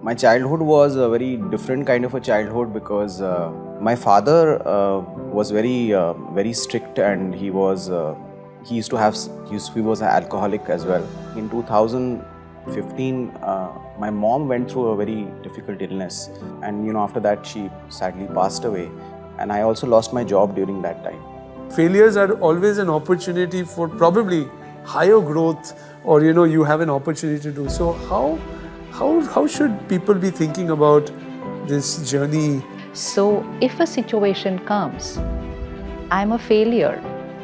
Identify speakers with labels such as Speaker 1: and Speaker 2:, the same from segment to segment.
Speaker 1: My childhood was a very different kind of a childhood because my father was very strict, and he was he was an alcoholic as well. In 2015, my mom went through a very difficult illness, and after that she sadly passed away, and I also lost my job during that time.
Speaker 2: Failures are always an opportunity for probably higher growth, or you have an opportunity to do so. How should people be thinking about this journey?
Speaker 3: So if a situation comes, I'm a failure.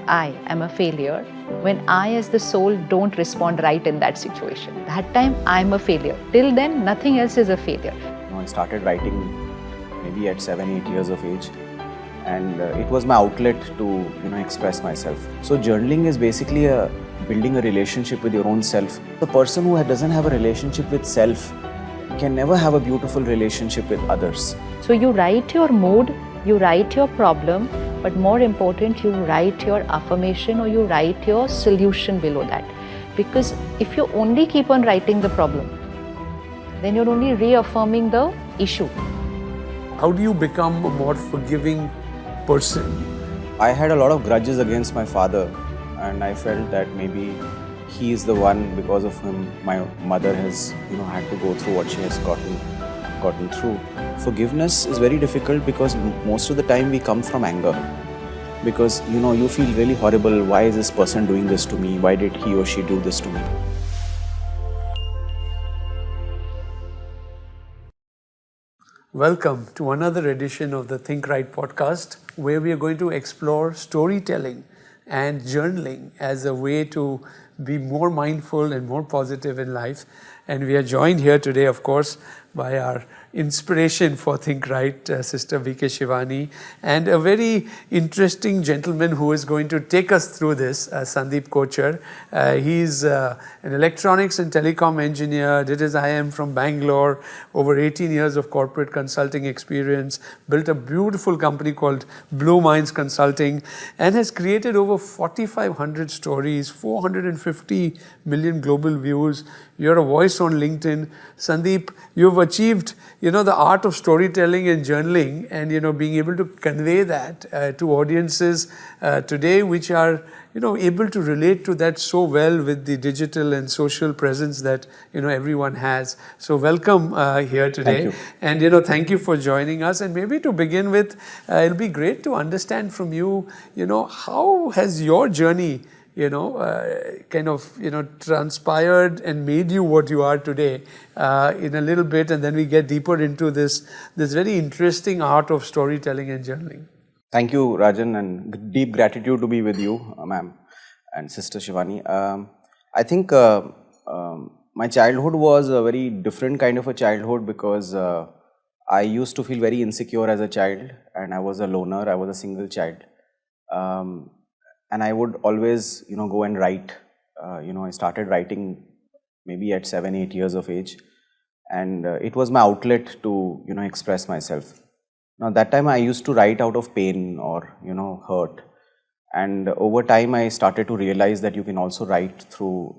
Speaker 3: I am a failure when I as the soul don't respond right in that situation. That time I'm a failure. Till then, nothing else is a failure.
Speaker 1: I started writing maybe at 7-8 years of age, and it was my outlet to express myself. So journaling is basically building a relationship with your own self. The person who doesn't have a relationship with self can never have a beautiful relationship with others.
Speaker 3: So you write your mood, you write your problem, but more important, you write your affirmation or you write your solution below that. Because if you only keep on writing the problem, then you're only reaffirming the issue.
Speaker 2: How do you become a more forgiving person?
Speaker 1: I had a lot of grudges against my father, and I felt that maybe he is the one, because of whom my mother has had to go through what she has gotten through. Forgiveness is very difficult because most of the time we come from anger, because you feel really horrible. Why is this person doing this to me? Why did he or she do this to me?
Speaker 2: Welcome to another edition of the ThinkRight podcast, where we are going to explore storytelling and journaling as a way to be more mindful and more positive in life. And we are joined here today, of course, by our inspiration for ThinkRight, Sister bkshivani, and a very interesting gentleman who is going to take us through this, Sandeep Kochhar. He's an electronics and telecom engineer, did his IM from Bangalore, over 18 years of corporate consulting experience, built a beautiful company called Blue Minds Consulting, and has created over 4,500 stories, 450 million global views. You're a voice on LinkedIn. Sandeep, you've achieved the art of storytelling and journaling, and being able to convey that to audiences today, which are able to relate to that so well with the digital and social presence that everyone has. So welcome here today.
Speaker 1: Thank you.
Speaker 2: And thank you for joining us. And maybe to begin with, it'll be great to understand from you, how has your journey transpired and made you what you are today, in a little bit, and then we get deeper into this very interesting art of storytelling and journaling.
Speaker 1: Thank you, Rajan, and deep gratitude to be with you, ma'am, and Sister Shivani. I think my childhood was a very different kind of a childhood because I used to feel very insecure as a child, and I was a loner. I was a single child. And I would always, go and write. I started writing maybe at 7-8 years of age, and it was my outlet to, express myself. Now, that time I used to write out of pain or, hurt. And over time, I started to realize that you can also write through,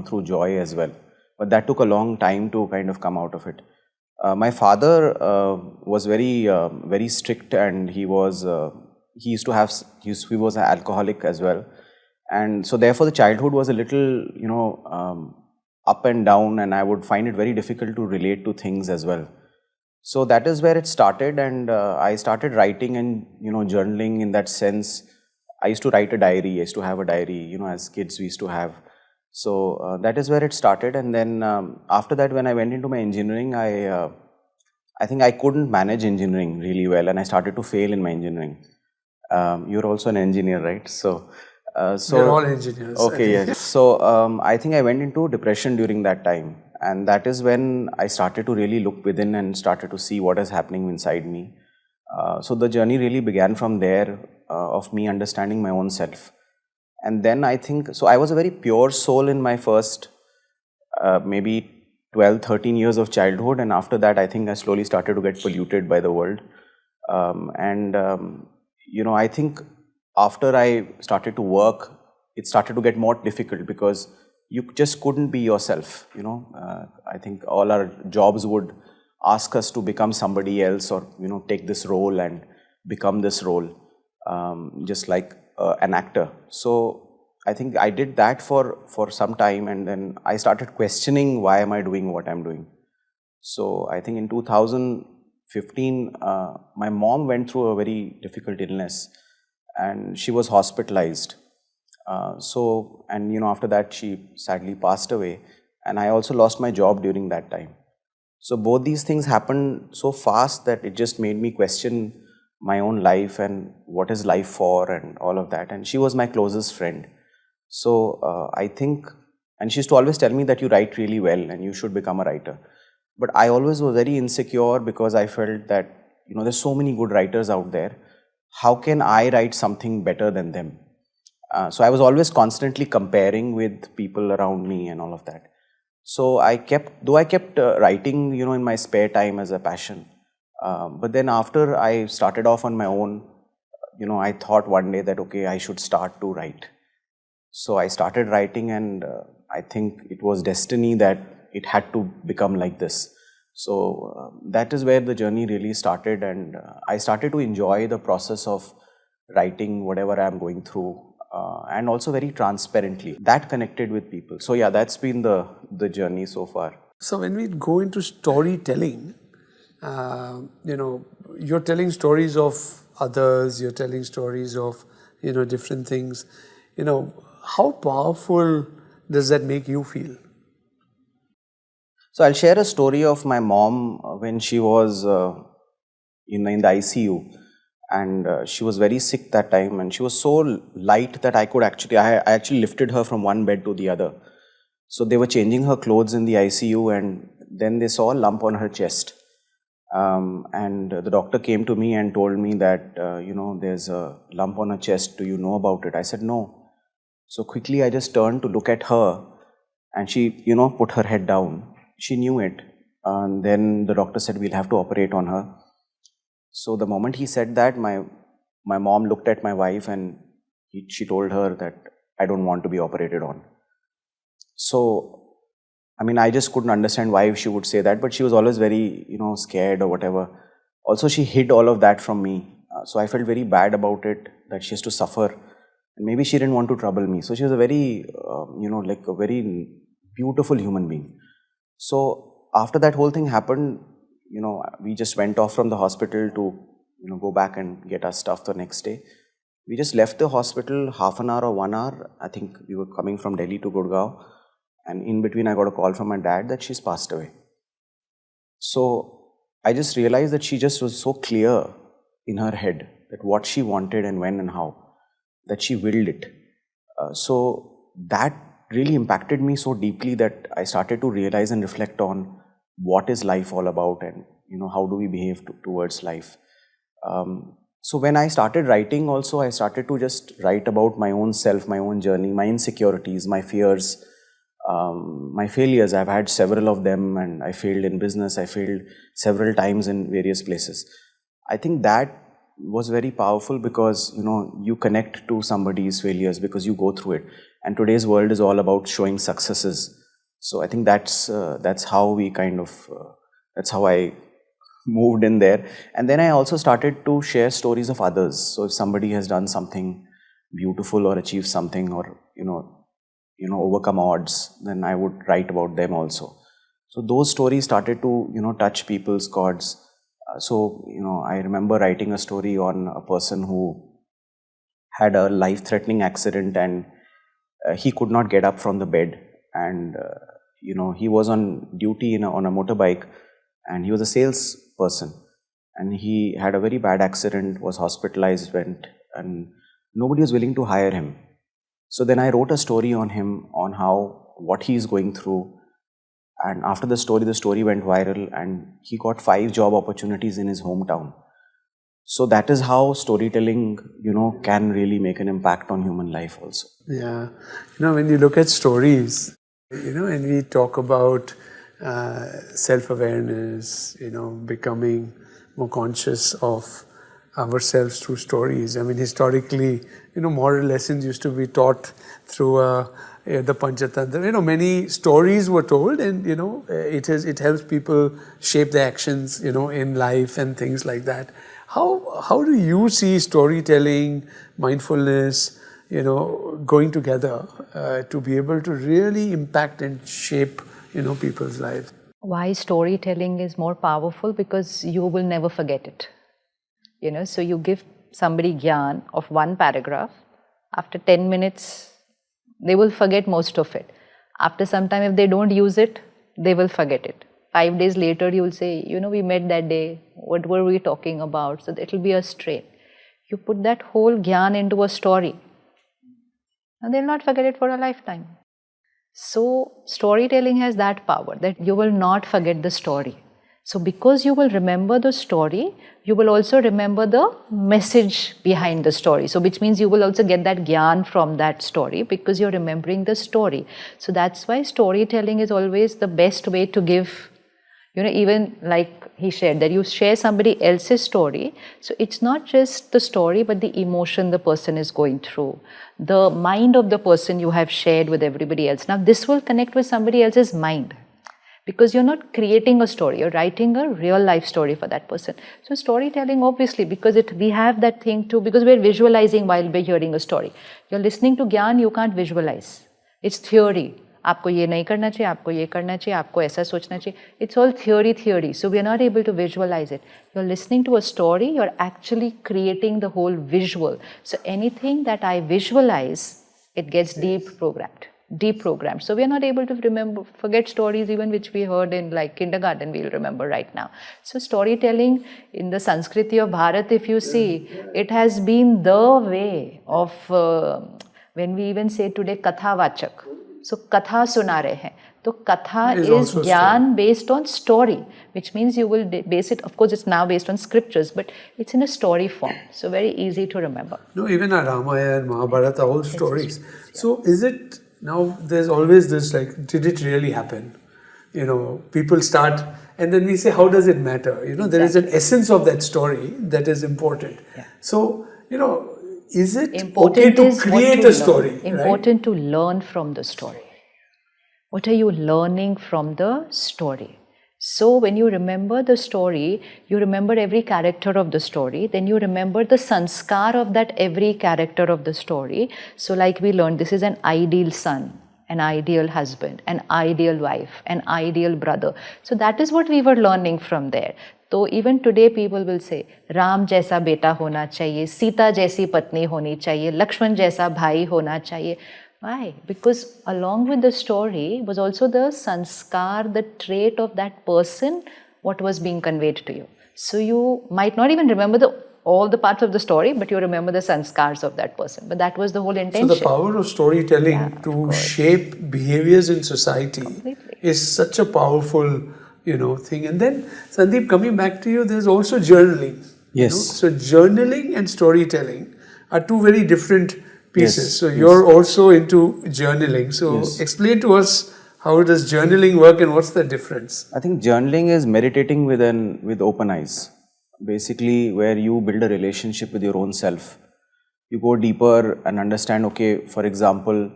Speaker 1: through joy as well. But that took a long time to kind of come out of it. My father was very strict, and he was an alcoholic as well. And so therefore the childhood was a little, up and down, and I would find it very difficult to relate to things as well. So that is where it started, and I started writing and, journaling in that sense. I used to write a diary. I used to have a diary, as kids we used to have. So that is where it started. And then after that, when I went into my engineering, I think I couldn't manage engineering really well, and I started to fail in my engineering. You're also an engineer, right? So
Speaker 2: we're all engineers.
Speaker 1: Okay, yes. So I think I went into depression during that time, and that is when I started to really look within and started to see what is happening inside me. So the journey really began from there, of me understanding my own self. And then I think, so I was a very pure soul in my first maybe 12, 13 years of childhood, and after that I think I slowly started to get polluted by the world. I think after I started to work, it started to get more difficult because you just couldn't be yourself. I think all our jobs would ask us to become somebody else, or take this role and become this role, just like an actor. So I think I did that for some time, and then I started questioning, why am I doing what I'm doing? So I think in 2015, my mom went through a very difficult illness, and she was hospitalized. After that, she sadly passed away, and I also lost my job during that time. So both these things happened so fast that it just made me question my own life and what is life for and all of that. And she was my closest friend. So I think, and she used to always tell me that you write really well and you should become a writer. But I always was very insecure because I felt that, there's so many good writers out there. How can I write something better than them? So I was always constantly comparing with people around me and all of that. So I kept writing, in my spare time as a passion. But then after I started off on my own, I thought one day that, okay, I should start to write. So I started writing, and I think it was destiny that it had to become like this. So that is where the journey really started, and I started to enjoy the process of writing whatever I'm going through, and also very transparently. That connected with people. So yeah, that's been the journey so far.
Speaker 2: So when we go into storytelling, you're telling stories of others, you're telling stories of, different things. How powerful does that make you feel?
Speaker 1: So I'll share a story of my mom when she was in the ICU, and she was very sick that time, and she was so light that I actually lifted her from one bed to the other. So they were changing her clothes in the ICU, and then they saw a lump on her chest. And the doctor came to me and told me that, there's a lump on her chest. Do you know about it? I said, no. So quickly I just turned to look at her, and she, put her head down. She knew it. And then the doctor said, we'll have to operate on her. So the moment he said that, my mom looked at my wife, and she told her that I don't want to be operated on. So, I just couldn't understand why she would say that, but she was always very, scared or whatever. Also, she hid all of that from me. So I felt very bad about it, that she has to suffer. And maybe she didn't want to trouble me. So she was a very, like a very beautiful human being. So after that whole thing happened, we just went off from the hospital to, go back and get our stuff the next day. We just left the hospital half an hour or 1 hour. I think we were coming from Delhi to Gurgaon. And in between, I got a call from my dad that she's passed away. So I just realized that she just was so clear in her head that what she wanted and when and how, that she willed it. So that really impacted me so deeply that I started to realize and reflect on what is life all about, and how do we behave towards life. So when I started writing also, I started to just write about my own self, my own journey, my insecurities, my fears, my failures. I've had several of them, and I failed in business. I failed several times in various places. I think that was very powerful because, you connect to somebody's failures because you go through it. And today's world is all about showing successes. So I think that's how we that's how I moved in there. And then I also started to share stories of others. So if somebody has done something beautiful or achieved something, or, overcome odds, then I would write about them also. So those stories started to, touch people's chords. So, I remember writing a story on a person who had a life-threatening accident, and he could not get up from the bed. And, he was on duty on a motorbike, and he was a salesperson. And he had a very bad accident, was hospitalized, and nobody was willing to hire him. So then I wrote a story on him, on what he's going through. And after the story went viral, and he got 5 job opportunities in his hometown. So that is how storytelling, can really make an impact on human life also.
Speaker 2: Yeah. When you look at stories, and we talk about self-awareness, becoming more conscious of ourselves through stories. Historically, moral lessons used to be taught through a the Panchatantra. Many stories were told, and it helps people shape their actions, in life and things like that. How do you see storytelling, mindfulness, going together to be able to really impact and shape, people's lives?
Speaker 3: Why storytelling is more powerful? Because you will never forget it. So you give somebody gyan of one paragraph. After 10 minutes, they will forget most of it. After some time, if they don't use it, they will forget it. 5 days later, you will say, we met that day. What were we talking about? So it will be a strain. You put that whole gyan into a story, and they'll not forget it for a lifetime. So storytelling has that power that you will not forget the story. So because you will remember the story, you will also remember the message behind the story. So which means you will also get that gyan from that story because you're remembering the story. So that's why storytelling is always the best way to give, even like he shared, that you share somebody else's story. So it's not just the story, but the emotion the person is going through, the mind of the person you have shared with everybody else. Now this will connect with somebody else's mind because you're not creating a story, you're writing a real life story for that person. So storytelling, obviously, because we have that thing too, because we're visualizing while we're hearing a story. You're listening to Gyan, you can't visualize. It's theory. आपको ये नहीं करना चाहिए, आपको ये करना चाहिए, आपको ऐसा सोचना चाहिए. It's all theory. So we are not able to visualize it. You're listening to a story, you're actually creating the whole visual. So anything that I visualize, it gets deprogrammed. So we are not able to forget stories even which we heard in like kindergarten, we'll remember right now. So storytelling in the Sanskriti of Bharat, if you see, it has been the way of, when we even say today, katha vachak. So katha suna rahe hain. So katha is gyan based on story, which means you will base it, of course it's now based on scriptures, but it's in a story form. So very easy to remember.
Speaker 2: No, even our Ramayana and Mahabharata are all stories. So is it, now there's always this like, did it really happen? People start, and then we say, how does it matter? There is an essence of that story that is important.
Speaker 3: Yeah.
Speaker 2: So, is it okay to create a story?
Speaker 3: Important to learn from the story. What are you learning from the story? So when you remember the story, you remember every character of the story, then you remember the sanskar of that every character of the story. So like we learned, this is an ideal son, an ideal husband, an ideal wife, an ideal brother. So that is what we were learning from there. So even today people will say, Ram jaisa beta hona chahiye, Sita jaisi patni honi chahiye, Lakshman jaisa bhai hona chahiye. Why? Because along with the story was also the sanskar, the trait of that person, what was being conveyed to you. So you might not even remember all the parts of the story, but you remember the sanskars of that person. But that was the whole intention.
Speaker 2: So the power of storytelling to shape behaviors in society is such a powerful, thing. And then, Sandeep, coming back to you, there's also journaling.
Speaker 1: Yes.
Speaker 2: So journaling and storytelling are two very different pieces. So you're also into journaling. So explain to us, how does journaling work and what's the difference?
Speaker 1: I think journaling is meditating with open eyes. Basically, where you build a relationship with your own self. You go deeper and understand, okay, for example,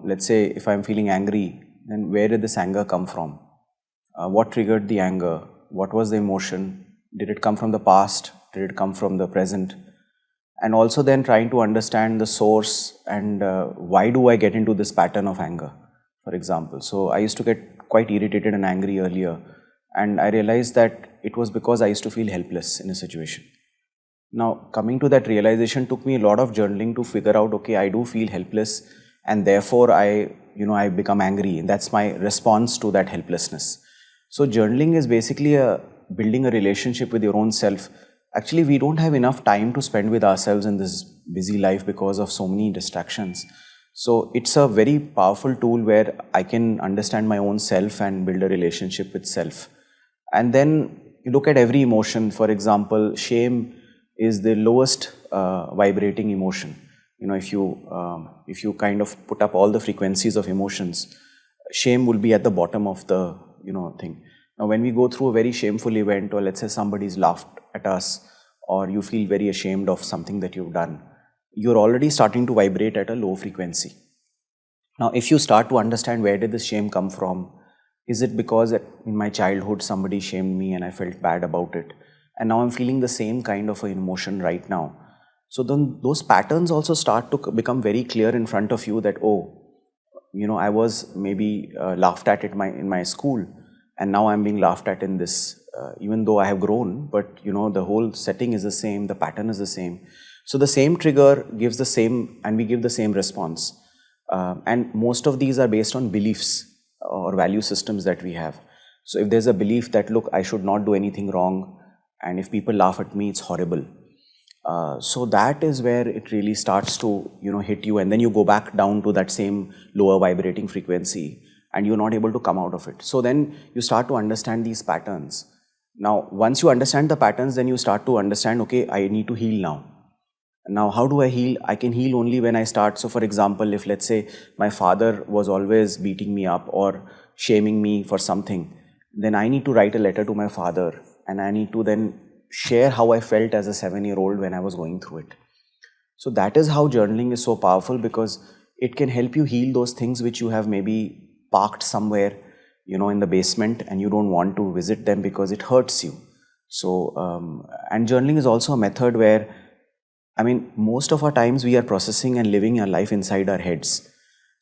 Speaker 1: let's say if I'm feeling angry, then where did this anger come from? What triggered the anger? What was the emotion? Did it come from the past? Did it come from the present? And also then trying to understand the source and why do I get into this pattern of anger, for example. So I used to get quite irritated and angry earlier, and I realized that it was because I used to feel helpless in a situation. Now coming to that realization took me a lot of journaling to figure out, okay, I do feel helpless and therefore I become angry, and that's my response to that helplessness. So journaling is basically building a relationship with your own self. Actually, we don't have enough time to spend with ourselves in this busy life because of so many distractions. So it's a very powerful tool where I can understand my own self and build a relationship with self. And then you look at every emotion. For example, shame is the lowest vibrating emotion. If you kind of put up all the frequencies of emotions, shame will be at the bottom of the thing. Now, when we go through a very shameful event, or let's say somebody's laughed at us, or you feel very ashamed of something that you've done, you're already starting to vibrate at a low frequency. Now, if you start to understand where did this shame come from, is it because in my childhood somebody shamed me and I felt bad about it, and now I'm feeling the same kind of an emotion right now? So then those patterns also start to become very clear in front of you that, oh, I was maybe laughed at in my school, and now I'm being laughed at in this, even though I have grown, but the whole setting is the same, the pattern is the same. So the same trigger gives the same, and we give the same response. And most of these are based on beliefs or value systems that we have. So if there's a belief that, look, I should not do anything wrong, and if people laugh at me, it's horrible. So that is where it really starts to hit you, and then you go back down to that same lower vibrating frequency, and you're not able to come out of it. So then you start to understand these patterns. Now, once you understand the patterns, then you start to understand, okay, I need to heal now. Now, how do I heal? I can heal only when I start. So for example, if let's say my father was always beating me up or shaming me for something, then I need to write a letter to my father, and I need to then share how I felt as a 7-year-old when I was going through it. So that is how journaling is so powerful, because it can help you heal those things which you have maybe parked somewhere, in the basement, and you don't want to visit them because it hurts you. So, and journaling is also a method where, most of our times we are processing and living our life inside our heads.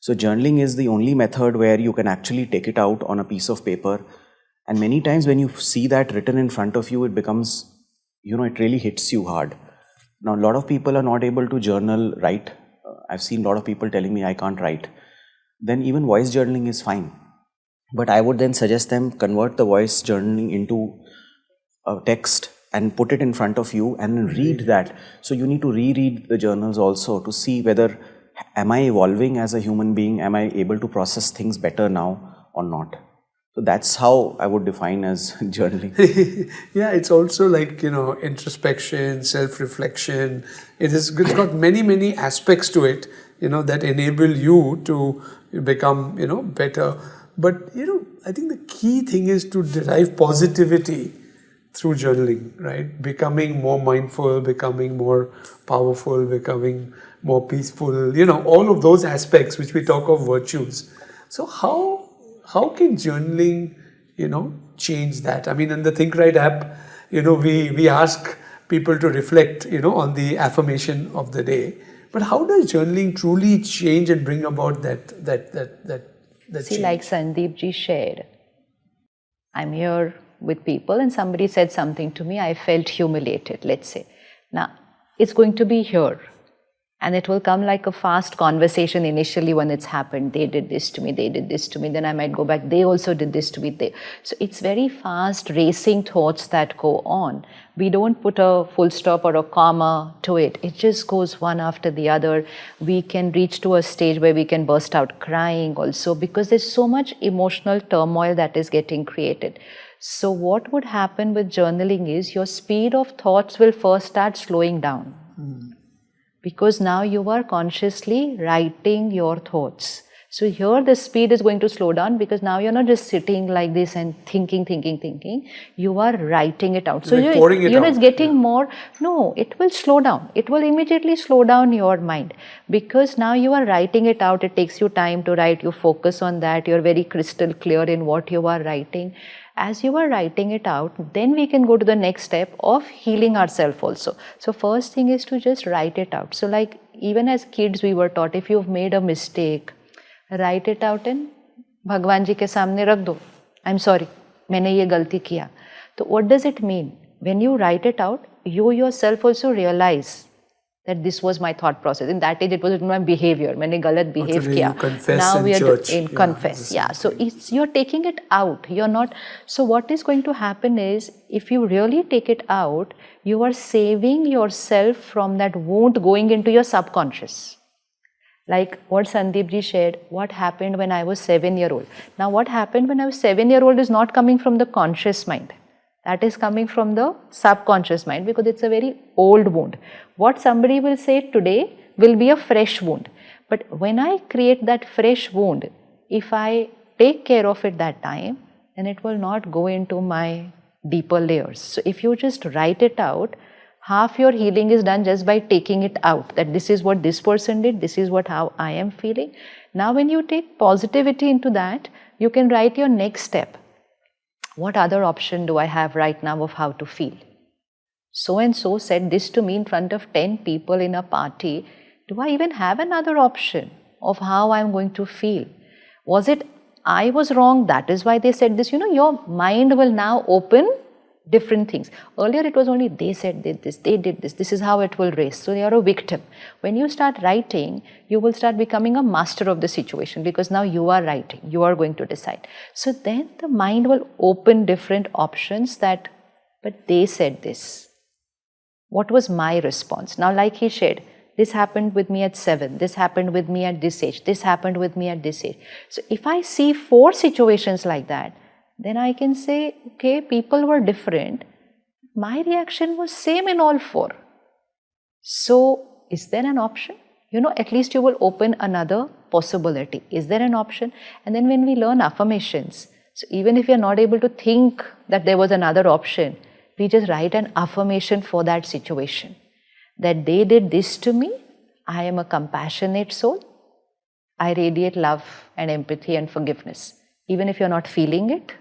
Speaker 1: So journaling is the only method where you can actually take it out on a piece of paper. And many times when you see that written in front of you, it becomes, it really hits you hard. Now, a lot of people are not able to journal, write. I've seen a lot of people telling me I can't write. Then even voice journaling is fine. But I would then suggest them convert the voice journaling into a text and put it in front of you and read that. So you need to reread the journals also to see whether, am I evolving as a human being? Am I able to process things better now or not? So that's how I would define as journaling.
Speaker 2: Yeah, it's also like, introspection, self-reflection. It's got many aspects to it, that enable you to become, better. But, I think the key thing is to derive positivity through journaling, right? Becoming more mindful, becoming more powerful, becoming more peaceful, all of those aspects which we talk of virtues. So how can journaling, change that? In the ThinkRight app, we ask people to reflect, on the affirmation of the day. But how does journaling truly change and bring about that
Speaker 3: See,
Speaker 2: change?
Speaker 3: like Sandeep ji shared, I'm here with people and somebody said something to me, I felt humiliated, let's say. Now, it's going to be here. And it will come like a fast conversation initially when it's happened. They did this to me, they did this to me. Then I might go back, they also did this to me. So it's very fast racing thoughts that go on. We don't put a full stop or a comma to it. It just goes one after the other. We can reach to a stage where we can burst out crying also, because there's so much emotional turmoil that is getting created. So what would happen with journaling is your speed of thoughts will first start slowing down. Because now you are consciously writing your thoughts. So here the speed is going to slow down, because now you're not just sitting like this and thinking. You are writing it out. So it's getting more, no, it will slow down. It will immediately slow down your mind, because now you are writing it out. It takes you time to write. You focus on that. You're very crystal clear in what you are writing. As you are writing it out, then we can go to the next step of healing ourselves also. So first thing is to just write it out. So like even as kids we were taught, if you've made a mistake, write it out in Bhagwan ji ke samne rakh do. I'm sorry, maine ye galti kiya. So what does it mean? When you write it out, you yourself also realize that this was my thought process. In that age, it was my behavior. Maine galat behave kiya.
Speaker 2: Now we are
Speaker 3: in confess. Yeah. So you're taking it out. You're not. So what is going to happen is, if you really take it out, you are saving yourself from that wound going into your subconscious. Like what Sandeep ji shared, what happened when I was 7-year-old. Now what happened when I was 7-year-old is not coming from the conscious mind. That is coming from the subconscious mind, because it's a very old wound. What somebody will say today will be a fresh wound. But when I create that fresh wound, if I take care of it that time, then it will not go into my deeper layers. So if you just write it out, half your healing is done just by taking it out, that this is what this person did, this is what how I am feeling. Now when you take positivity into that, you can write your next step. What other option do I have right now of how to feel? So and so said this to me in front of 10 people in a party. Do I even have another option of how I'm going to feel? Was it I was wrong, that is why they said this? Your mind will now open different things. Earlier it was only they said this, they did this is how it will race. So you're a victim. When you start writing, you will start becoming a master of the situation, because now you are writing, you are going to decide. So then the mind will open different options that, but they said this. What was my response? Now, like he shared, this happened with me at 7, this happened with me at this age, this happened with me at this age. So if I see 4 situations like that, then I can say, okay, people were different. My reaction was same in all 4. So is there an option? At least you will open another possibility. Is there an option? And then when we learn affirmations, so even if you're not able to think that there was another option, we just write an affirmation for that situation. That they did this to me, I am a compassionate soul, I radiate love and empathy and forgiveness. Even if you're not feeling it,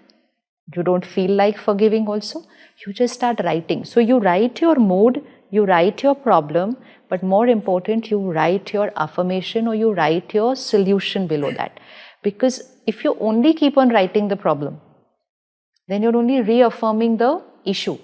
Speaker 3: you don't feel like forgiving also, you just start writing. So you write your mood, you write your problem, but more important, you write your affirmation or you write your solution below that. Because if you only keep on writing the problem, then you're only reaffirming the issue.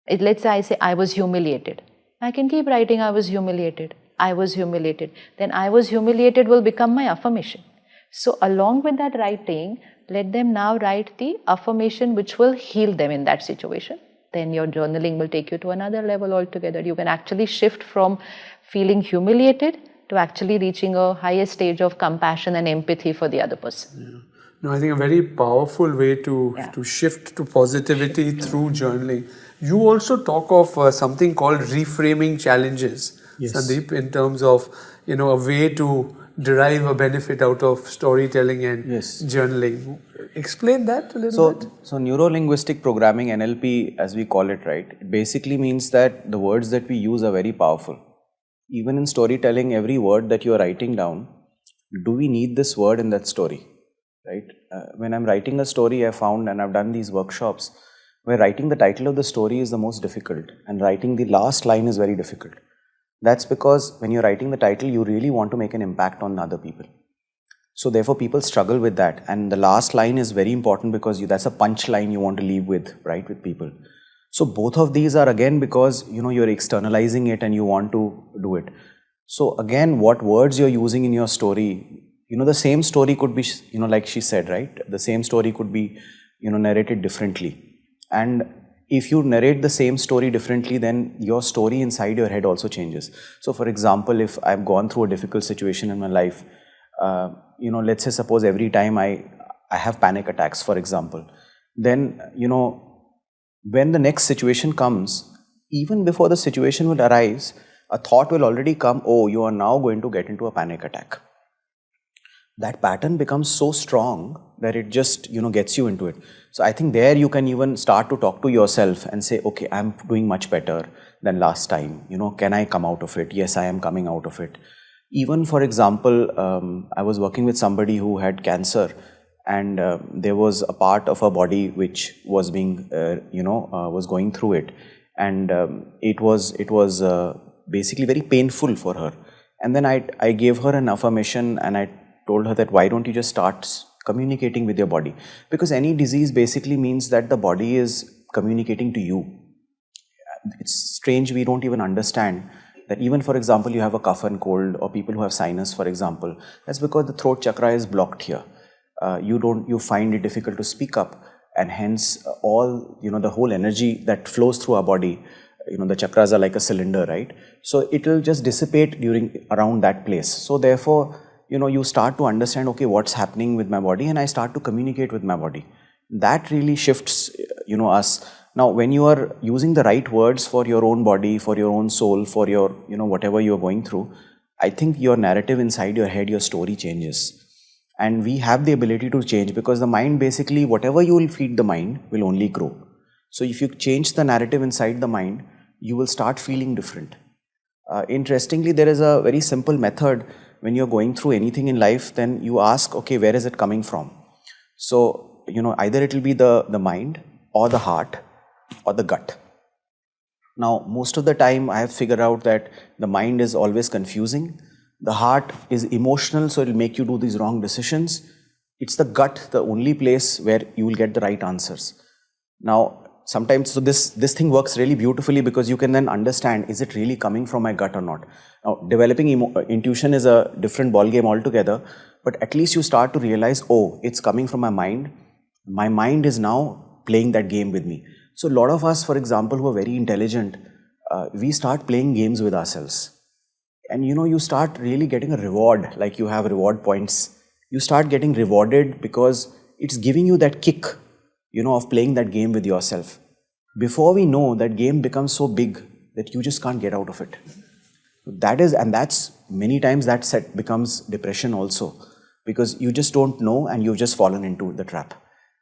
Speaker 3: Let's say I say, I was humiliated. I can keep writing, I was humiliated. I was humiliated. Then I was humiliated will become my affirmation. So along with that writing, let them now write the affirmation which will heal them in that situation. Then your journaling will take you to another level altogether. You can actually shift from feeling humiliated to actually reaching a higher stage of compassion and empathy for the other person.
Speaker 2: Yeah. No, I think a very powerful way to shift to positivity through journaling. You also talk of something called reframing challenges, Sandeep, in terms of a way to derive a benefit out of storytelling and journaling. Explain that a little bit.
Speaker 1: So neuro-linguistic programming, NLP as we call it, right? It basically means that the words that we use are very powerful. Even in storytelling, every word that you are writing down, do we need this word in that story? Right? When I'm writing a story, I found, and I've done these workshops, where writing the title of the story is the most difficult and writing the last line is very difficult. That's because when you're writing the title, you really want to make an impact on other people. So therefore, people struggle with that. And the last line is very important because that's a punch line you want to leave with, right, with people. So both of these are again because, you're externalizing it and you want to do it. So again, what words you're using in your story, the same story could be, like she said, right? The same story could be, narrated differently. And if you narrate the same story differently, then your story inside your head also changes. So for example, if I've gone through a difficult situation in my life, let's say suppose every time I have panic attacks, for example, then, when the next situation comes, even before the situation will arise, a thought will already come, oh, you are now going to get into a panic attack. That pattern becomes so strong that it just, gets you into it. So I think there you can even start to talk to yourself and say, okay, I'm doing much better than last time. Can I come out of it? Yes, I am coming out of it. Even for example, I was working with somebody who had cancer, and there was a part of her body which was being, was going through it. And it was basically very painful for her. And then I gave her an affirmation and I told her that why don't you just start communicating with your body? Because any disease basically means that the body is communicating to you. It's strange, we don't even understand that even for example, you have a cough and cold, or people who have sinus, for example, that's because the throat chakra is blocked here. You find it difficult to speak up, and hence all, the whole energy that flows through our body, the chakras are like a cylinder, right? So it will just dissipate around that place. So therefore, you start to understand, okay, what's happening with my body, and I start to communicate with my body. That really shifts, us. Now, when you are using the right words for your own body, for your own soul, for your, whatever you're going through, I think your narrative inside your head, your story changes. And we have the ability to change, because the mind basically, whatever you will feed the mind will only grow. So if you change the narrative inside the mind, you will start feeling different. Interestingly, there is a very simple method when you're going through anything in life, then you ask, okay, where is it coming from? So, either it will be the mind or the heart or the gut. Now, most of the time I have figured out that the mind is always confusing. The heart is emotional, so it will make you do these wrong decisions. It's the gut, the only place where you will get the right answers. Now, sometimes, so this thing works really beautifully because you can then understand, is it really coming from my gut or not? Now, developing intuition is a different ballgame altogether, but at least you start to realize, oh, it's coming from my mind. My mind is now playing that game with me. So a lot of us, for example, who are very intelligent, we start playing games with ourselves. And you start really getting a reward, like you have reward points. You start getting rewarded because it's giving you that kick, of playing that game with yourself. Before we know, that game becomes so big that you just can't get out of it. That's many times that set becomes depression also, because you just don't know and you've just fallen into the trap.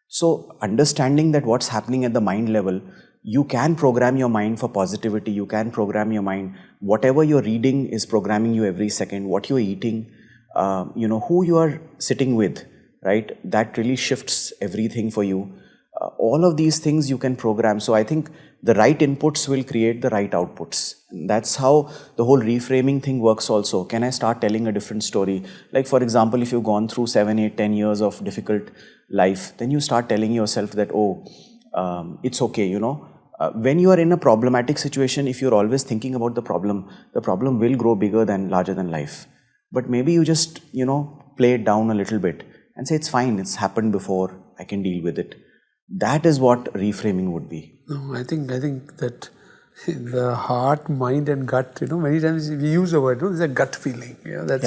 Speaker 1: So understanding that what's happening at the mind level, you can program your mind for positivity, you can program your mind. Whatever you're reading is programming you every second. What you're eating, who you are sitting with, right? That really shifts everything for you. All of these things you can program. So I think the right inputs will create the right outputs. And that's how the whole reframing thing works also. Can I start telling a different story? Like, for example, if you've gone through 7, 8, 10 years of difficult life, then you start telling yourself that, it's okay, when you are in a problematic situation, if you're always thinking about the problem will grow larger than life. But maybe you just, play it down a little bit and say, it's fine, it's happened before, I can deal with it. That is what reframing would be.
Speaker 2: No, I think that the heart, mind, and gut. Many times we use the word. There's a gut feeling. That's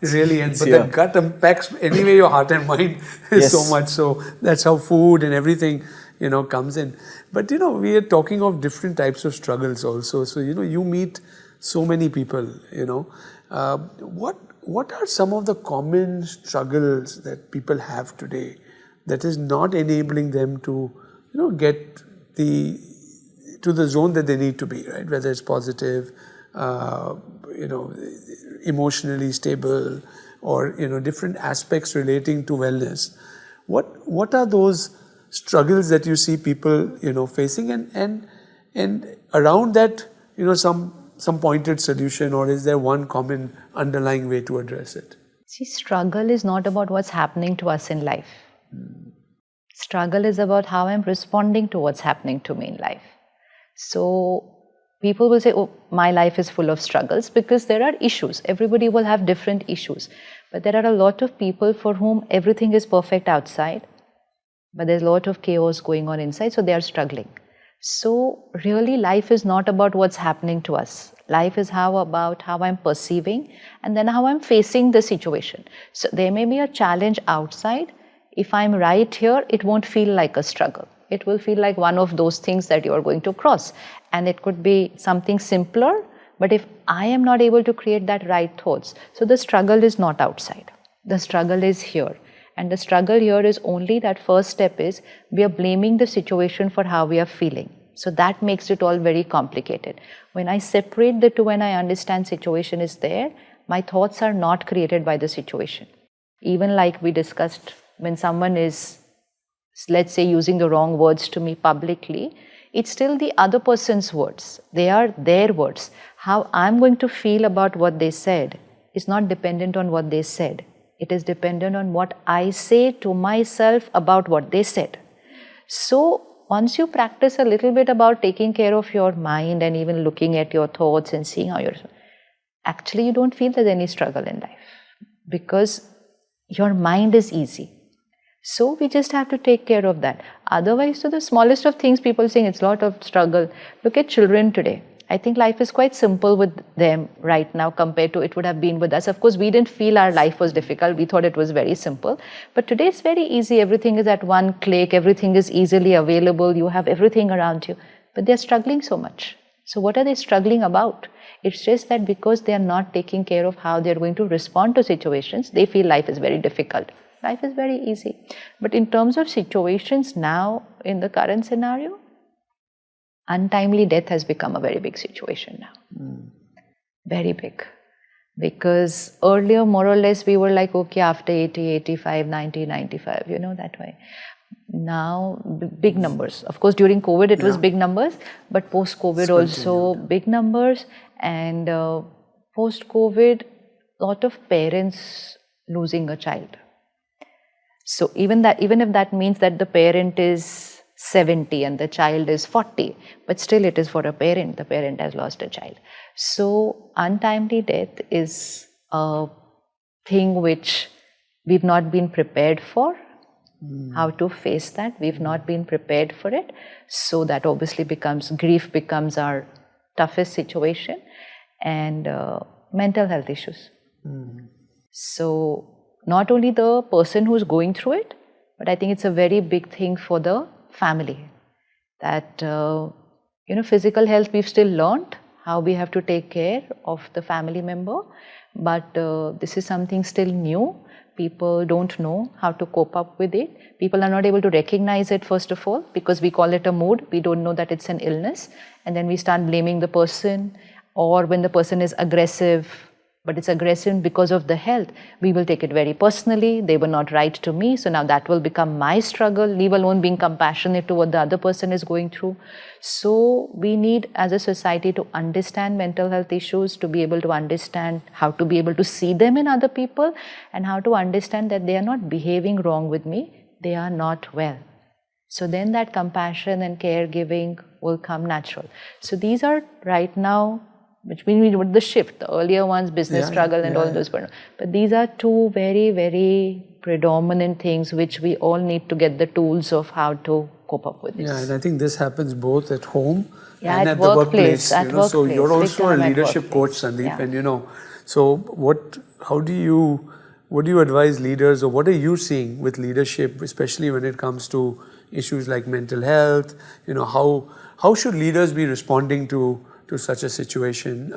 Speaker 2: really. But that gut impacts anyway your heart and mind so much. So that's how food and everything comes in. But we are talking of different types of struggles also. So you meet so many people. What are some of the common struggles that people have today that is not enabling them to, get to the zone that they need to be, right? Whether it's positive, emotionally stable, or different aspects relating to wellness. What are those struggles that you see people facing, and around that some pointed solution, or is there one common underlying way to address it?
Speaker 3: See, struggle is not about what's happening to us in life. Struggle is about how I'm responding to what's happening to me in life. So people will say, oh, my life is full of struggles, because there are issues. Everybody will have different issues. But there are a lot of people for whom everything is perfect outside, but there's a lot of chaos going on inside, so they are struggling. So really, life is not about what's happening to us. Life is about how I'm perceiving and then how I'm facing the situation. So there may be a challenge outside. If I'm right here, it won't feel like a struggle. It will feel like one of those things that you are going to cross. And it could be something simpler, but if I am not able to create that right thoughts, so the struggle is not outside. The struggle is here. And the struggle here is only that first step is we are blaming the situation for how we are feeling. So that makes it all very complicated. When I separate the two and I understand situation is there, my thoughts are not created by the situation. Even like we discussed, when someone is, let's say, using the wrong words to me publicly, it's still the other person's words. They are their words. How I'm going to feel about what they said is not dependent on what they said. It is dependent on what I say to myself about what they said. So once you practice a little bit about taking care of your mind and even looking at your thoughts and seeing how you're, actually you don't feel there's any struggle in life, because your mind is easy. So we just have to take care of that. Otherwise, so the smallest of things, people saying it's a lot of struggle. Look at children today. I think life is quite simple with them right now compared to it would have been with us. Of course, we didn't feel our life was difficult. We thought it was very simple. But today it's very easy. Everything is at one click. Everything is easily available. You have everything around you. But they're struggling so much. So what are they struggling about? It's just that because they are not taking care of how they're going to respond to situations, they feel life is very difficult. Life is very easy. But in terms of situations now, in the current scenario, untimely death has become a very big situation now. Very big. Because earlier, more or less, we were like, okay, after 80, 85, 90, 95, that way. Now, big numbers. Of course, during COVID, it was big numbers, but post-COVID also big numbers. And post-COVID, lot of parents losing a child. So even if that means that the parent is 70 and the child is 40, but still it is for a parent. The parent has lost a child. So untimely death is a thing which we've not been prepared for. How to face that? We've not been prepared for it. So that obviously grief becomes our toughest situation, and mental health issues. So not only the person who's going through it, but I think it's a very big thing for the family. That, physical health, we've still learned how we have to take care of the family member, but this is something still new. People don't know how to cope up with it. People are not able to recognize it, first of all, because we call it a mood. We don't know that it's an illness. And then we start blaming the person, or when the person is aggressive, but it's aggressive because of the health, we will take it very personally. They were not right to me, so now that will become my struggle, leave alone being compassionate to what the other person is going through. So we need, as a society, to understand mental health issues, to be able to understand how to be able to see them in other people, and how to understand that they are not behaving wrong with me, they are not well. So then that compassion and caregiving will come natural. So these are right now, which means the shift, the earlier ones, business struggle and all those. But these are two very, very predominant things which we all need to get the tools of how to cope up with this.
Speaker 2: Yeah, and I think this happens both at home
Speaker 3: and
Speaker 2: at the workplace. So you're also a leadership coach, Sandeep, and so what do you advise leaders, or what are you seeing with leadership, especially when it comes to issues like mental health? How should leaders be responding to such a situation?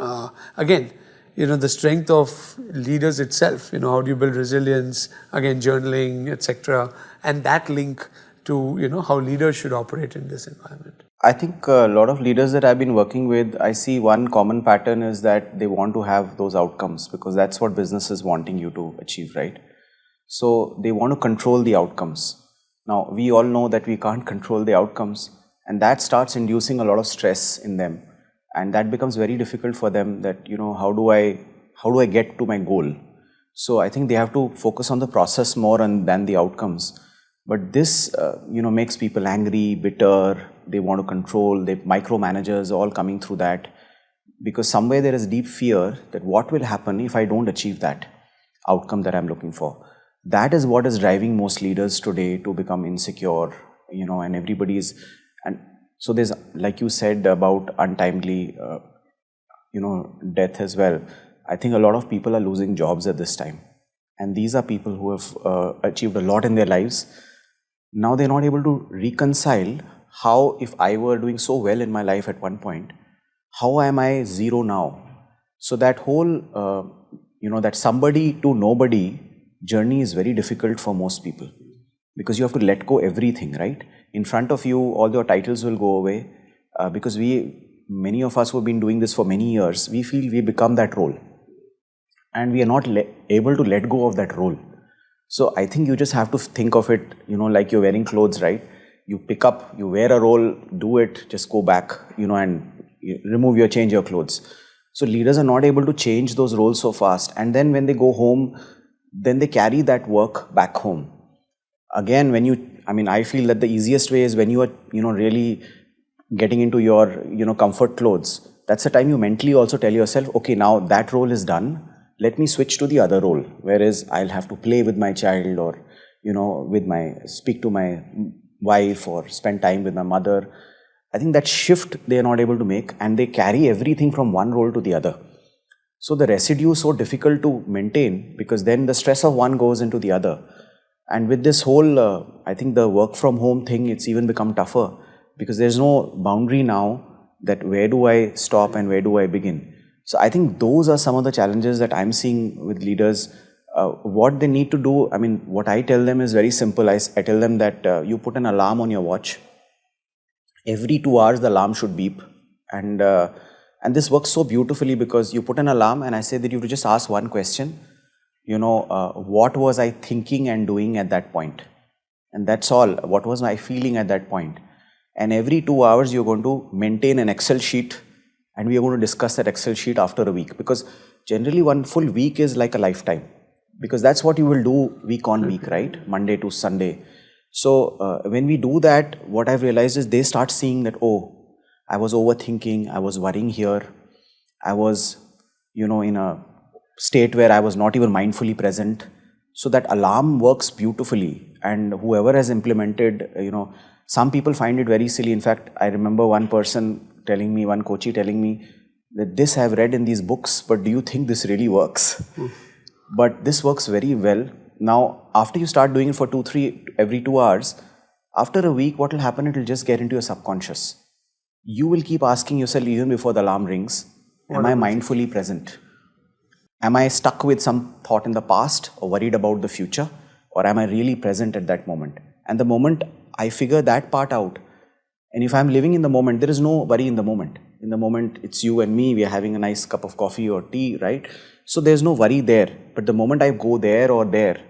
Speaker 2: Again, the strength of leaders itself, how do you build resilience, again, journaling, etc., and that link to, how leaders should operate in this environment?
Speaker 1: I think a lot of leaders that I've been working with, I see one common pattern is that they want to have those outcomes, because that's what business is wanting you to achieve, right? So they want to control the outcomes. Now, we all know that we can't control the outcomes, and that starts inducing a lot of stress in them. And that becomes very difficult for them, that, how do I get to my goal? So I think they have to focus on the process more than the outcomes. But this, makes people angry, bitter, they want to control, they micromanagers all coming through that. Because somewhere there is deep fear that what will happen if I don't achieve that outcome that I'm looking for. That is what is driving most leaders today to become insecure, and everybody's, and so there's, like you said about untimely, death as well. I think a lot of people are losing jobs at this time. And these are people who have achieved a lot in their lives. Now they're not able to reconcile how, if I were doing so well in my life at one point, how am I zero now? So that whole, that somebody to nobody journey is very difficult for most people. Because you have to let go everything, right? In front of you, all your titles will go away, because many of us who have been doing this for many years, we feel we become that role. And we are not able to let go of that role. So I think you just have to think of it, like you're wearing clothes, right? You pick up, you wear a role, do it, just go back, and change your clothes. So leaders are not able to change those roles so fast. And then when they go home, then they carry that work back home. Again, I feel that the easiest way is when you are, really getting into your, comfort clothes. That's the time you mentally also tell yourself, okay, now that role is done. Let me switch to the other role. Whereas I'll have to play with my child, or, speak to my wife, or spend time with my mother. I think that shift they are not able to make, and they carry everything from one role to the other. So the residue is so difficult to maintain, because then the stress of one goes into the other. And with this whole, I think the work from home thing, it's even become tougher, because there's no boundary now that where do I stop and where do I begin. So I think those are some of the challenges that I'm seeing with leaders. What they need to do, what I tell them is very simple. I tell them that you put an alarm on your watch. every 2 hours the alarm should beep, and this works so beautifully because you put an alarm and I say that you have to just ask one question, what was I thinking and doing at that point? And that's all. What was my feeling at that point? And every 2 hours you're going to maintain an Excel sheet, and we are going to discuss that Excel sheet after a week, because generally one full week is like a lifetime, because that's what you will do week on week, right? Monday to Sunday. So when we do that, what I've realized is they start seeing that, oh, I was overthinking, I was worrying here, I was, in a state where I was not even mindfully present. So that alarm works beautifully, and whoever has implemented, some people find it very silly. In fact, I remember one coachee telling me that this I've read in these books, but do you think this really works? But this works very well. Now, after you start doing it for every 2 hours, after a week, what will happen? It will just get into your subconscious. You will keep asking yourself even before the alarm rings, am I mindfully present? Am I stuck with some thought in the past or worried about the future? Or am I really present at that moment? And the moment I figure that part out, and if I'm living in the moment, there is no worry in the moment. In the moment, it's you and me, we are having a nice cup of coffee or tea, right? So there's no worry there. But the moment I go there or there,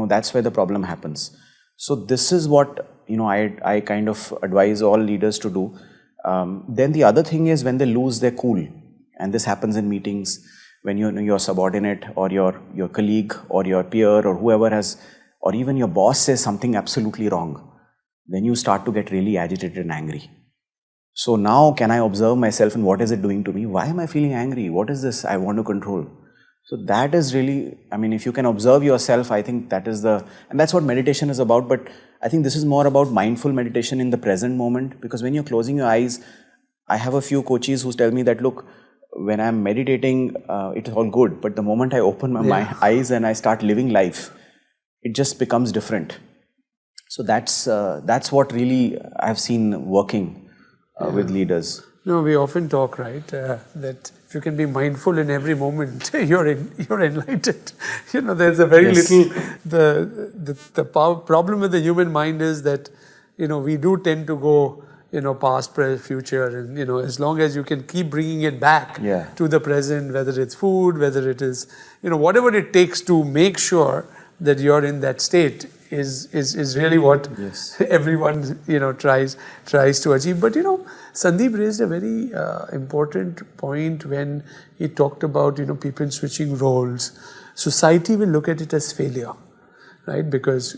Speaker 1: that's where the problem happens. So this is what, I kind of advise all leaders to do. Then the other thing is when they lose their cool, and this happens in meetings, when your subordinate or your colleague or your peer or whoever or even your boss says something absolutely wrong, then you start to get really agitated and angry. So now can I observe myself and what is it doing to me? Why am I feeling angry? What is this I want to control? So that is really, if you can observe yourself, I think and that's what meditation is about. But I think this is more about mindful meditation in the present moment, because when you're closing your eyes, I have a few coaches who tell me that, look, when I'm meditating, it is all good. But the moment I open my eyes and I start living life, it just becomes different. So that's what really I've seen working with leaders.
Speaker 2: No, we often talk, right, that if you can be mindful in every moment, you're enlightened. There's a very little. The problem with the human mind is that, we do tend to go, past, present, future, and as long as you can keep bringing it back to the present, whether it's food, whether it is, whatever it takes to make sure that you're in that state is really what everyone tries to achieve. But Sandeep raised a very important point when he talked about people switching roles. Society will look at it as failure, right? Because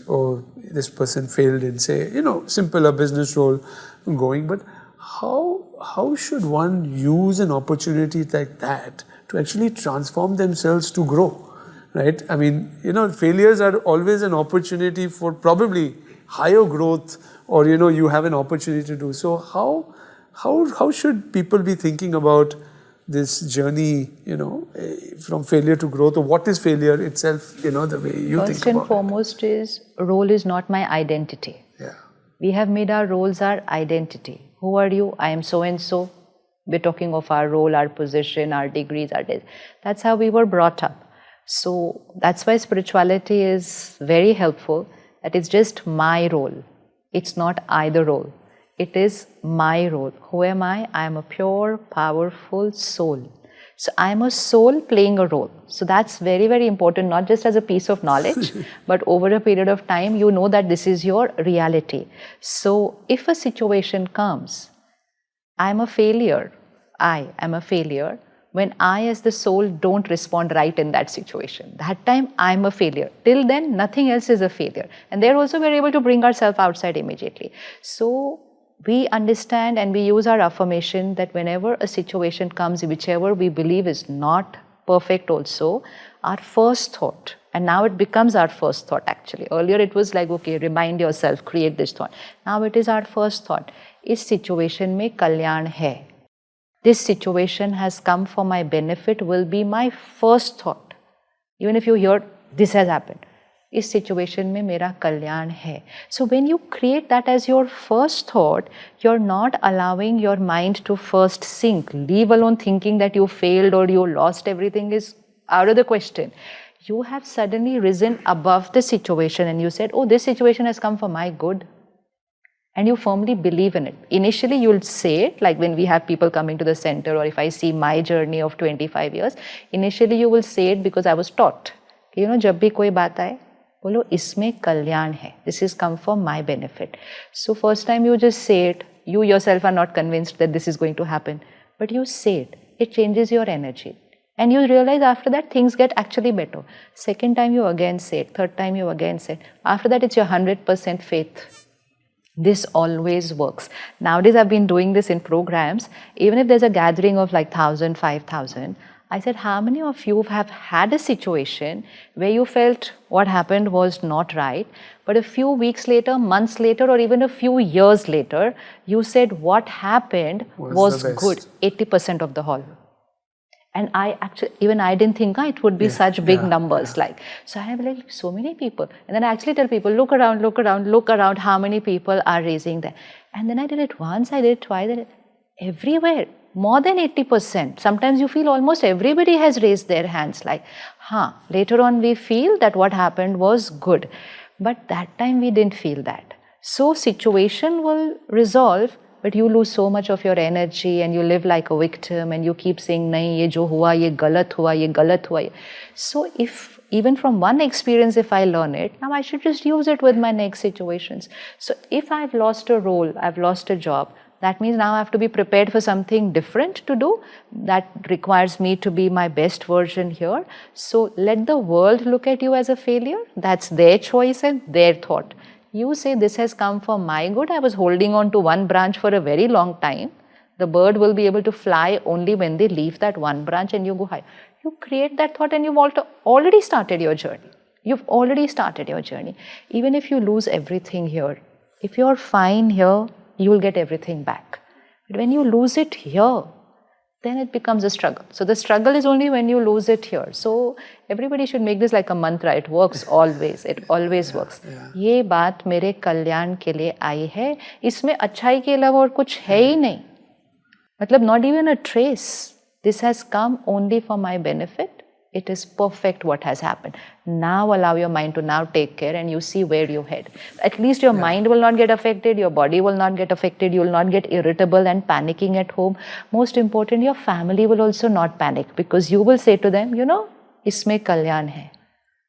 Speaker 2: this person failed in, say, simple a business role going. But how should one use an opportunity like that to actually transform themselves to grow? Right? Failures are always an opportunity for probably higher growth, or you have an opportunity to do. So how should people be thinking about this journey, from failure to growth, or what is failure itself, the way you think about it?
Speaker 3: First and foremost is, role is not my identity.
Speaker 2: Yeah.
Speaker 3: We have made our roles our identity. Who are you? I am so and so. We're talking of our role, our position, our degrees, that's how we were brought up. So that's why spirituality is very helpful, that it's just my role. It's not either role. It is my role. Who am I? I am a pure, powerful soul. So I am a soul playing a role. So that's very, very important, not just as a piece of knowledge, but over a period of time, you know that this is your reality. So if a situation comes, I am a failure when I as the soul don't respond right in that situation. That time I am a failure. Till then, nothing else is a failure. And there also we're able to bring ourselves outside immediately. So we understand and we use our affirmation that whenever a situation comes, whichever we believe is not perfect also, our first thought, and now it becomes our first thought actually. Earlier it was like, okay, remind yourself, create this thought. Now it is our first thought. Is situation mein kalyan hai? This situation has come for my benefit will be my first thought. Even if you hear, this has happened. Is situation mein mera kalyan hai. So when you create that as your first thought, you're not allowing your mind to first sink. Leave alone thinking that you failed or you lost everything is out of the question. You have suddenly risen above the situation and you said, oh, this situation has come for my good. and you firmly believe in it. Initially, you'll say it, like when we have people coming to the center, or if I see my journey of 25 years, initially you will say it because I was taught. You know, जब भी कोई बात आए, बोलो इसमें कल्याण है. This is come for my benefit. So first time you just say it, you yourself are not convinced that this is going to happen, but you say it. It changes your energy. And you realize after that things get actually better. Second time you again say it, third time you again say it. After that it's your 100% faith. This always works. Nowadays I've been doing this in programs. Even if there's a gathering of like 1,000, 5,000, I said, how many of you have had a situation where you felt what happened was not right, but a few weeks later, months later, or even a few years later, you said what happened was good, 80% of the hall. And I actually, even I didn't think it would be such big numbers. Like, so I have like so many people. And then I actually tell people, look around, look around, look around, how many people are raising that. And then I did it once, I did it twice, I did it everywhere, more than 80%. Sometimes you feel almost everybody has raised their hands like, later on we feel that what happened was good. But that time we didn't feel that. So situation will resolve, but you lose so much of your energy and you live like a victim and you keep saying, nahi, ye jo hua, ye galat hua, ye galat hua. So if, even from one experience, if I learn it, now I should just use it with my next situations. So if I've lost a role, I've lost a job, that means now I have to be prepared for something different to do that requires me to be my best version here. So let the world look at you as a failure. That's their choice and their thought. You say this has come for my good. I was holding on to one branch for a very long time. The bird will be able to fly only when they leave that one branch and you go high. You create that thought and you've already started your journey. You've already started your journey. Even if you lose everything here, if you're fine here, you will get everything back. But when you lose it here, then it becomes a struggle. So the struggle is only when you lose it here. So everybody should make this like a mantra. It works always. It always works. ये बात मेरे कल्याण के लिए आई है. इसमें अच्छाई के अलावा और कुछ है ही नहीं. मतलब not even a trace. This has come only for my benefit. It is perfect what has happened. Now allow your mind to now take care and you see where you head. At least your mind will not get affected, your body will not get affected, you will not get irritable and panicking at home. Most important, your family will also not panic because you will say to them, you know, इसमें कल्याण है.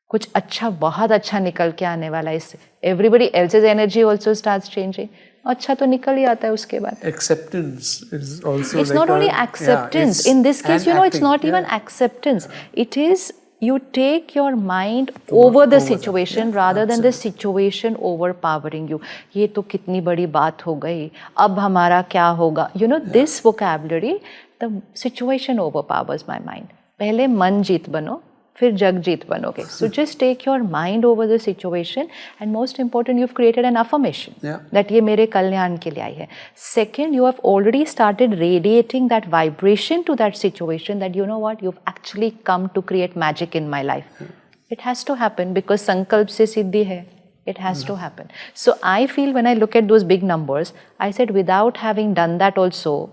Speaker 3: कुछ अच्छा, बहुत अच्छा निकल के आने वाला है इससे. Everybody else's energy also starts changing. अच्छा तो निकल ही आता है उसके बाद.
Speaker 2: Acceptance is also.
Speaker 3: It's
Speaker 2: like
Speaker 3: not only acceptance. In this case, you know, it's not even acceptance. It is you take your mind over the situation rather than the situation overpowering you. ये तो कितनी बड़ी बात हो गई. अब हमारा क्या होगा? You know, this vocabulary, the situation overpowers my mind. पहले मन जीत बनो, फिर जग जीत बनोगे. So just take your mind over the situation and most important, you've created an affirmation that ये मेरे कल्याण के लिए आई है. Second, you have already started radiating that vibration to that situation that you know what, you've actually come to create magic in my life. It has to happen because sankalp se siddhi hai. It has to happen. So I feel when I look at those big numbers, I said without having done that also,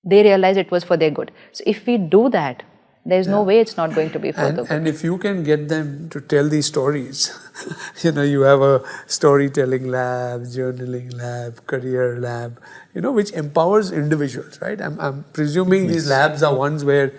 Speaker 3: they realize it was for their good. So if we do that, there's no way it's not going to be for the good.
Speaker 2: And if you can get them to tell these stories, you know, you have a storytelling lab, journaling lab, career lab, you know, which empowers individuals, right? I'm presuming these labs are ones where,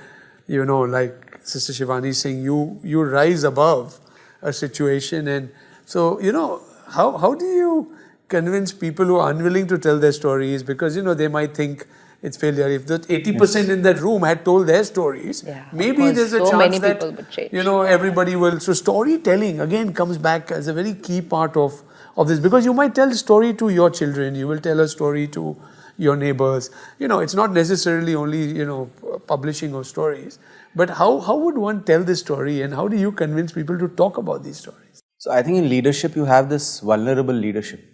Speaker 2: you know, like Sister Shivani is saying, you rise above a situation. And so, you know, how do you convince people who are unwilling to tell their stories? Because, you know, they might think, it's failure. If the 80% in that room had told their stories, maybe there's a chance that, you know, everybody will. So storytelling again comes back as a very key part of this, because you might tell a story to your children, you will tell a story to your neighbors. You know, it's not necessarily only, you know, publishing of stories, but how would one tell this story and how do you convince people to talk about these stories?
Speaker 1: So I think in leadership, you have this vulnerable leadership,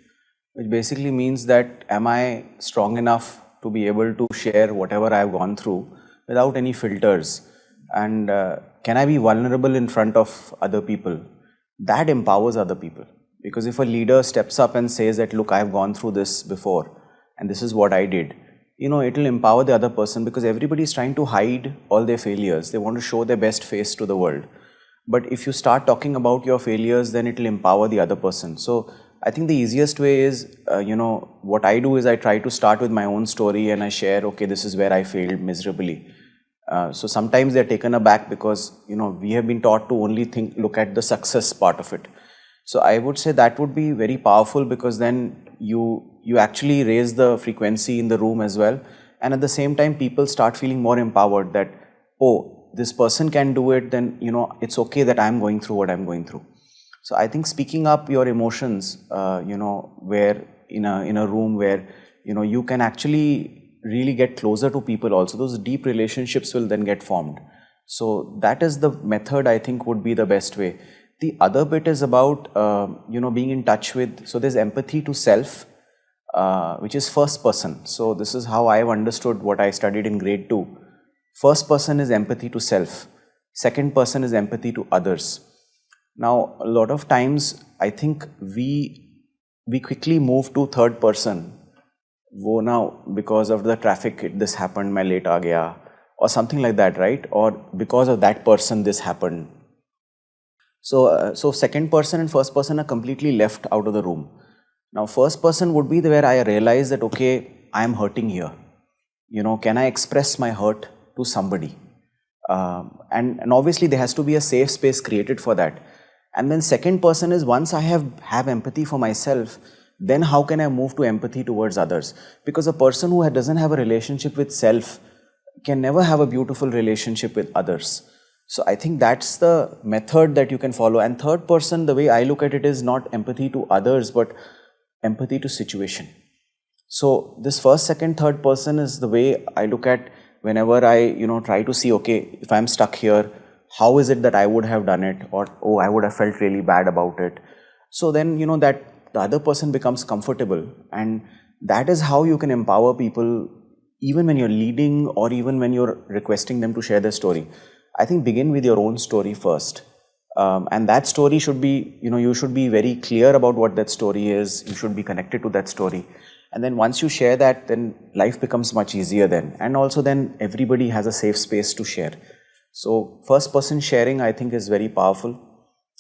Speaker 1: which basically means that am I strong enough to be able to share whatever I've gone through without any filters, and can I be vulnerable in front of other people? That empowers other people, because if a leader steps up and says that, look, I've gone through this before and this is what I did, you know, it will empower the other person, because everybody is trying to hide all their failures. They want to show their best face to the world. But if you start talking about your failures, then it will empower the other person. So I think the easiest way is, what I do is I try to start with my own story and I share, okay, this is where I failed miserably. So sometimes they're taken aback because, we have been taught to only look at the success part of it. So I would say that would be very powerful, because then you actually raise the frequency in the room as well. And at the same time, people start feeling more empowered that, oh, this person can do it, then, it's okay that I'm going through what I'm going through. So I think speaking up your emotions, where in a room where, you can actually really get closer to people also, those deep relationships will then get formed. So that is the method I think would be the best way. The other bit is about, being in touch with, so there's empathy to self, which is first person. So this is how I've understood what I studied in grade 2. First person is empathy to self. Second person is empathy to others. Now, a lot of times, I think we quickly move to third person. Wo now, because of the traffic, this happened, main late aa gaya, or something like that, right? Or because of that person, this happened. So second person and first person are completely left out of the room. Now, first person would be where I realize that, okay, I am hurting here. Can I express my hurt to somebody? And obviously there has to be a safe space created for that. And then second person is, once I have empathy for myself, then how can I move to empathy towards others? Because a person who doesn't have a relationship with self can never have a beautiful relationship with others. So I think that's the method that you can follow. And third person, the way I look at it, is not empathy to others, but empathy to situation. So this first, second, third person is the way I look at whenever I, try to see, okay, if I'm stuck here, how is it that I would have done it? Or, oh, I would have felt really bad about it. So then, that the other person becomes comfortable. And that is how you can empower people, even when you're leading or even when you're requesting them to share their story. I think begin with your own story first. And that story should be, you should be very clear about what that story is. You should be connected to that story. And then once you share that, then life becomes much easier then. And also then everybody has a safe space to share. So first person sharing, I think, is very powerful.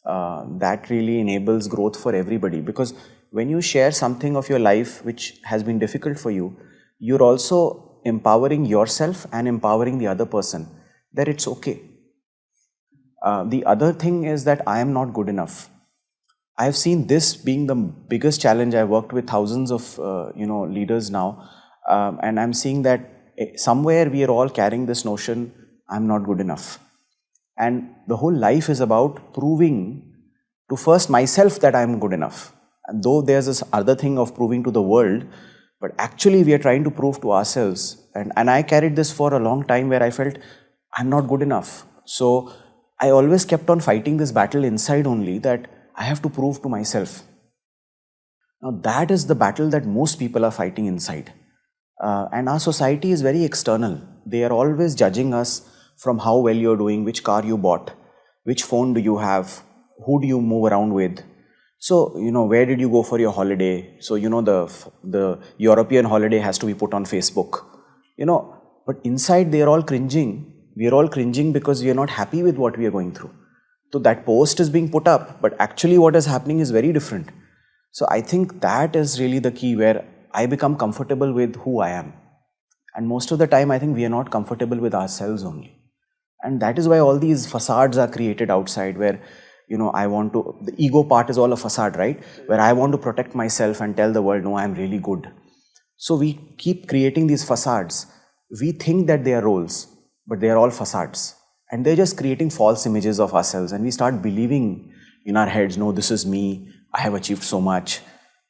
Speaker 1: That really enables growth for everybody. Because when you share something of your life which has been difficult for you, you're also empowering yourself and empowering the other person that it's okay. The other thing is that I am not good enough. I've seen this being the biggest challenge. I've worked with thousands of leaders now, and I'm seeing that somewhere we are all carrying this notion, I'm not good enough. And the whole life is about proving to first myself that I'm good enough. And though there's this other thing of proving to the world, but actually we are trying to prove to ourselves. And I carried this for a long time where I felt I'm not good enough. So I always kept on fighting this battle inside only, that I have to prove to myself. Now that is the battle that most people are fighting inside. And our society is very external. They are always judging us from how well you're doing, which car you bought, which phone do you have, who do you move around with. So, where did you go for your holiday? So, the European holiday has to be put on Facebook. But inside they are all cringing. We are all cringing because we are not happy with what we are going through. So that post is being put up, but actually what is happening is very different. So I think that is really the key, where I become comfortable with who I am. And most of the time, I think we are not comfortable with ourselves only. And that is why all these facades are created outside, where, the ego part is all a facade, right? Where I want to protect myself and tell the world, no, I'm really good. So we keep creating these facades. We think that they are roles, but they are all facades. And they're just creating false images of ourselves. And we start believing in our heads, no, this is me, I have achieved so much.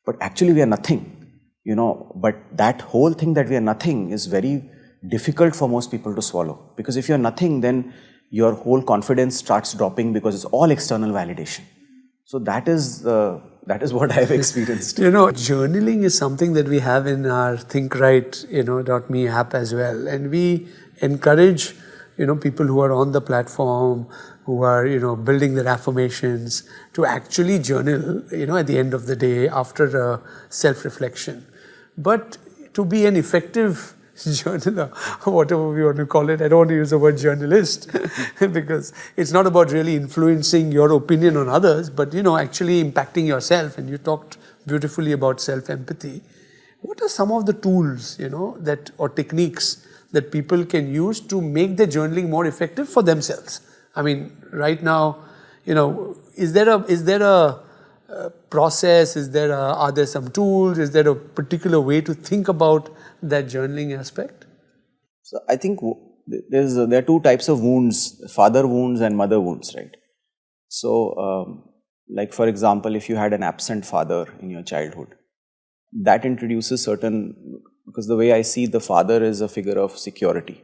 Speaker 1: But actually we are nothing, But that whole thing that we are nothing is very difficult for most people to swallow. Because if you're nothing, then your whole confidence starts dropping because it's all external validation. So that is what I've experienced.
Speaker 2: Journaling is something that we have in our ThinkRight, .me app as well. And we encourage, people who are on the platform, who are, building their affirmations, to actually journal, at the end of the day after a self-reflection. But to be an effective journaler, whatever we want to call it, I don't want to use the word journalist because it's not about really influencing your opinion on others, but, actually impacting yourself. And you talked beautifully about self-empathy. What are some of the tools, that or techniques that people can use to make their journaling more effective for themselves? I mean, right now, is there a process? Are there some tools? Is there a particular way to think about that journaling aspect?
Speaker 1: So I think there are two types of wounds: father wounds and mother wounds, right? So, like for example, if you had an absent father in your childhood, that introduces because the way I see, the father is a figure of security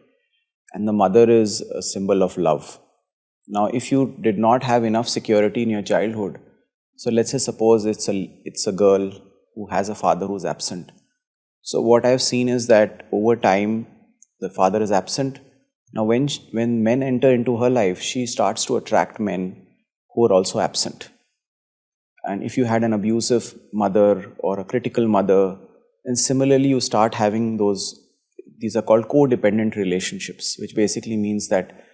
Speaker 1: and the mother is a symbol of love. Now, if you did not have enough security in your childhood, so let's say suppose it's a girl who has a father who's absent. So what I've seen is that over time, the father is absent. Now, when men enter into her life, she starts to attract men who are also absent. And if you had an abusive mother or a critical mother, then similarly you start having these are called codependent relationships, which basically means that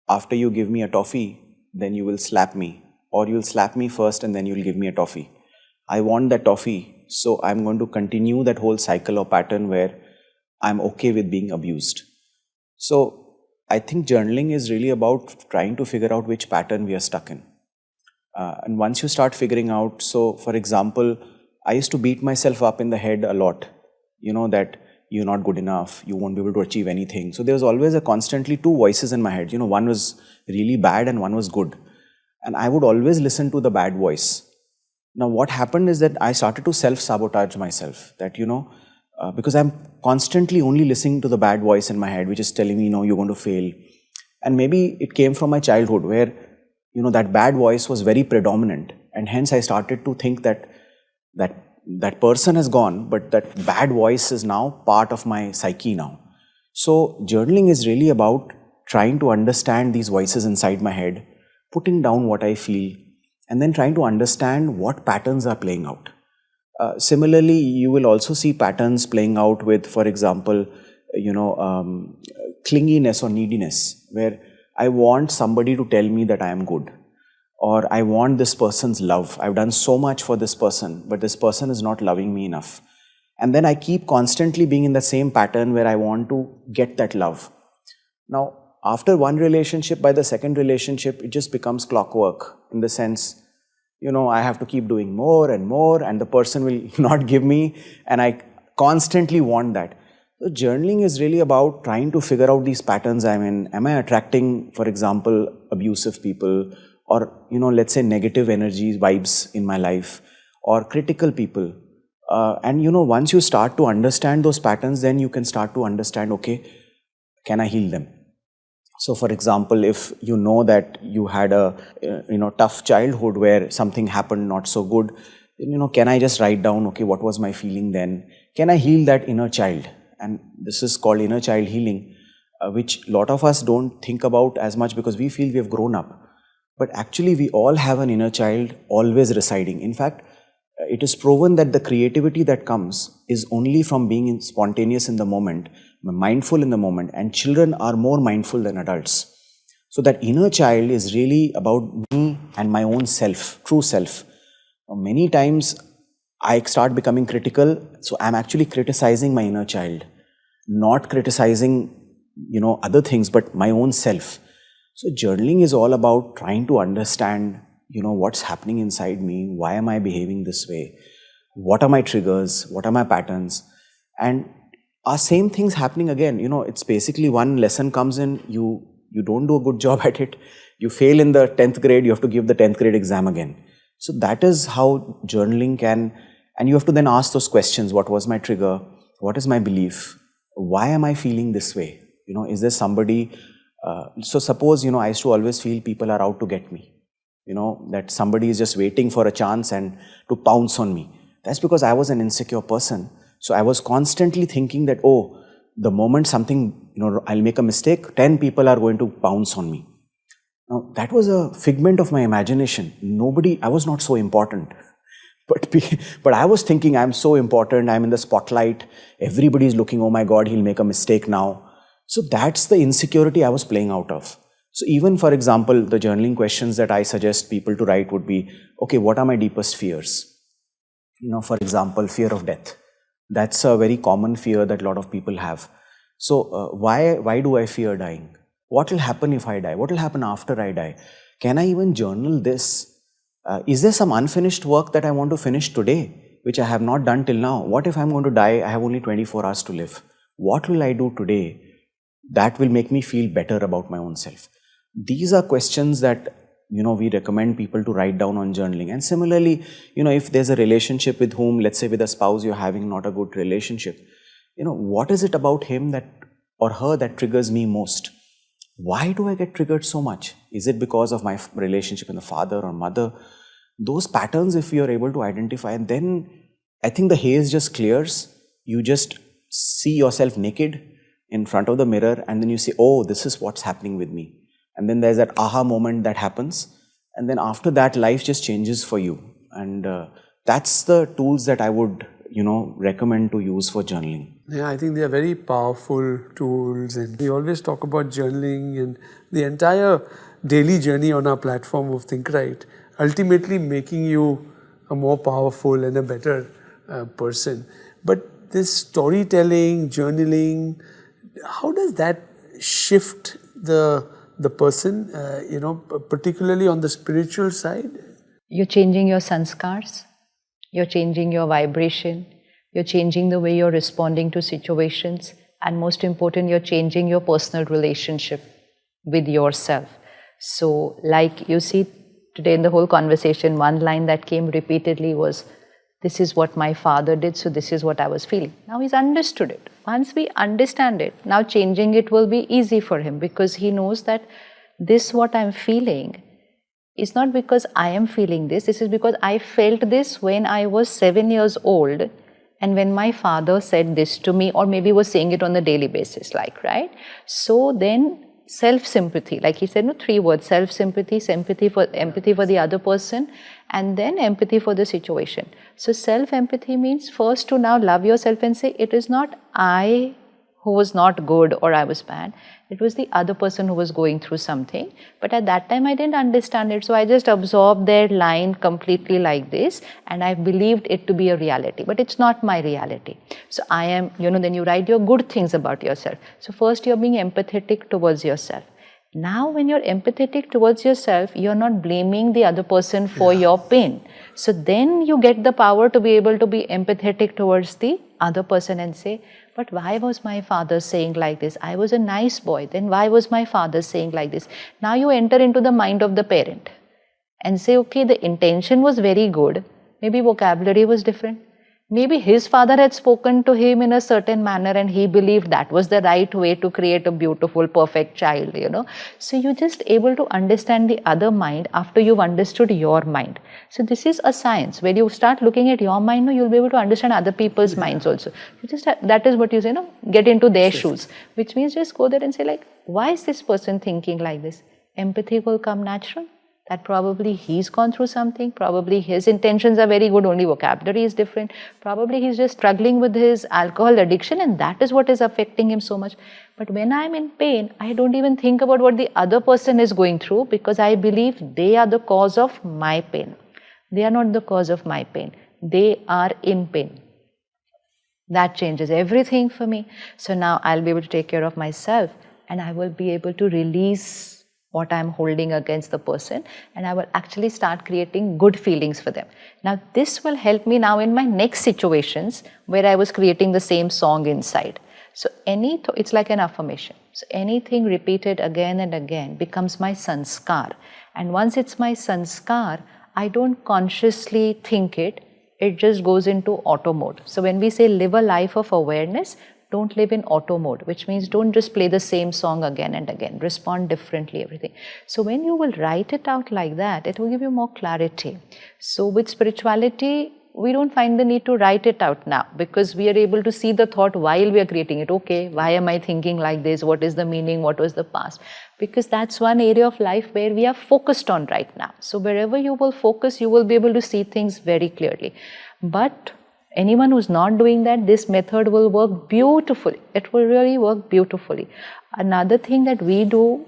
Speaker 1: after you give me a toffee, then you will slap me, or you'll slap me first and then you'll give me a toffee. I want that toffee, so I'm going to continue that whole cycle or pattern where I'm okay with being abused. So I think journaling is really about trying to figure out which pattern we are stuck in. And once you start figuring out, so for example, I used to beat myself up in the head a lot, that you're not good enough, you won't be able to achieve anything. So there was always constantly two voices in my head. One was really bad and one was good. And I would always listen to the bad voice. Now what happened is that I started to self-sabotage myself, that, because I'm constantly only listening to the bad voice in my head, which is telling me, you're going to fail. And maybe it came from my childhood where, that bad voice was very predominant. And hence I started to think that person has gone, but that bad voice is now part of my psyche now. So journaling is really about trying to understand these voices inside my head, putting down what I feel, and then trying to understand what patterns are playing out. Similarly, you will also see patterns playing out with, for example, clinginess or neediness, where I want somebody to tell me that I am good, or I want this person's love. I've done so much for this person, but this person is not loving me enough. And then I keep constantly being in the same pattern where I want to get that love. Now, after one relationship, by the second relationship, it just becomes clockwork, in the sense, I have to keep doing more, and the person will not give me, and I constantly want that. So journaling is really about trying to figure out these patterns I'm in. Am I attracting, for example, abusive people, or, let's say negative energies, vibes in my life, or critical people? And, once you start to understand those patterns, then you can start to understand, okay, can I heal them? So, for example, if you know that you had a tough childhood where something happened not so good, then, can I just write down, okay, what was my feeling then? Can I heal that inner child? And this is called inner child healing, which a lot of us don't think about as much because we feel we have grown up. But actually, we all have an inner child always residing. In fact, it is proven that the creativity that comes is only from being spontaneous in the moment, mindful in the moment, and children are more mindful than adults. So that inner child is really about me and my own self, true self. Many times I start becoming critical, so I'm actually criticizing my inner child, not criticizing, other things, but my own self. So journaling is all about trying to understand, what's happening inside me, why am I behaving this way, what are my triggers, what are my patterns, and are same things happening again. It's basically one lesson comes in, you don't do a good job at it, you fail in the 10th grade, you have to give the 10th grade exam again. So that is how journaling can, and you have to then ask those questions: what was my trigger, what is my belief, why am I feeling this way, is there somebody, so suppose, I used to always feel people are out to get me, that somebody is just waiting for a chance and to pounce on me. That's because I was an insecure person. So I was constantly thinking that, the moment something, I'll make a mistake, 10 people are going to pounce on me. Now, that was a figment of my imagination. I was not so important. But I was thinking I'm so important, I'm in the spotlight, everybody's looking, oh my God, he'll make a mistake now. So that's the insecurity I was playing out of. So even, for example, the journaling questions that I suggest people to write would be, okay, what are my deepest fears? For example, fear of death. That's a very common fear that a lot of people have. So why do I fear dying? What will happen if I die? What will happen after I die? Can I even journal this? Is there some unfinished work that I want to finish today, which I have not done till now? What if I'm going to die? I have only 24 hours to live. What will I do today that will make me feel better about my own self? These are questions that we recommend people to write down on journaling. And similarly, if there's a relationship with whom, let's say with a spouse, you're having not a good relationship, what is it about him that or her that triggers me most? Why do I get triggered so much? Is it because of my relationship with the father or mother? Those patterns, if you're able to identify, and then I think the haze just clears. You just see yourself naked in front of the mirror, and then you say, oh, this is what's happening with me. And then there's that aha moment that happens. And then after that, life just changes for you. And that's the tools that I would, recommend to use for journaling.
Speaker 2: Yeah, I think they are very powerful tools. And we always talk about journaling and the entire daily journey on our platform of ThinkRight, ultimately making you a more powerful and a better person. But this storytelling, journaling, how does that shift the person, particularly on the spiritual side?
Speaker 3: You're changing your sanskars, you're changing your vibration, you're changing the way you're responding to situations, and most important, you're changing your personal relationship with yourself. So, like you see today in the whole conversation, one line that came repeatedly was, this is what my father did, so this is what I was feeling. Now he's understood it. Once we understand it, now changing it will be easy for him, because he knows that this what I'm feeling is not because I am feeling this is because I felt this when I was 7 years old, and when my father said this to me, or maybe was saying it on a daily basis, right? So then self-sympathy, like he said, 3 words: self-sympathy, empathy for the other person, and then empathy for the situation. So self-empathy means first to now love yourself and say, it is not I who was not good or I was bad. It was the other person who was going through something. But at that time I didn't understand it. So I just absorbed their line completely like this, and I believed it to be a reality. But it's not my reality. So I am, then you write your good things about yourself. So first you're being empathetic towards yourself. Now when you're empathetic towards yourself, you're not blaming the other person for your pain. So then you get the power to be able to be empathetic towards the other person and say, but why was my father saying like this? I was a nice boy. Then why was my father saying like this? Now you enter into the mind of the parent and say, okay, the intention was very good. Maybe vocabulary was different. Maybe his father had spoken to him in a certain manner and he believed that was the right way to create a beautiful, perfect child, So you're just able to understand the other mind after you've understood your mind. So this is a science. When you start looking at your mind, you'll be able to understand other people's minds also. You just that is what you say, get into their shoes, which means just go there and say, why is this person thinking like this? Empathy will come natural. That probably he's gone through something, probably his intentions are very good, only vocabulary is different, probably he's just struggling with his alcohol addiction and that is what is affecting him so much. But when I'm in pain, I don't even think about what the other person is going through, because I believe they are the cause of my pain. They are not the cause of my pain. They are in pain. That changes everything for me. So now I'll be able to take care of myself and I will be able to release what I'm holding against the person, and I will actually start creating good feelings for them. Now this will help me now in my next situations where I was creating the same song inside. So it's like an affirmation. So anything repeated again and again becomes my sanskar. And once it's my sanskar, I don't consciously think it, it just goes into auto mode. So when we say live a life of awareness, don't live in auto mode, which means don't just play the same song again and again. Respond differently, everything. So when you will write it out like that, it will give you more clarity. So with spirituality, we don't find the need to write it out now, because we are able to see the thought while we are creating it. Okay, why am I thinking like this? What is the meaning? What was the past? Because that's one area of life where we are focused on right now. So wherever you will focus, you will be able to see things very clearly. But anyone who's not doing that, this method will work beautifully. It will really work beautifully. Another thing that we do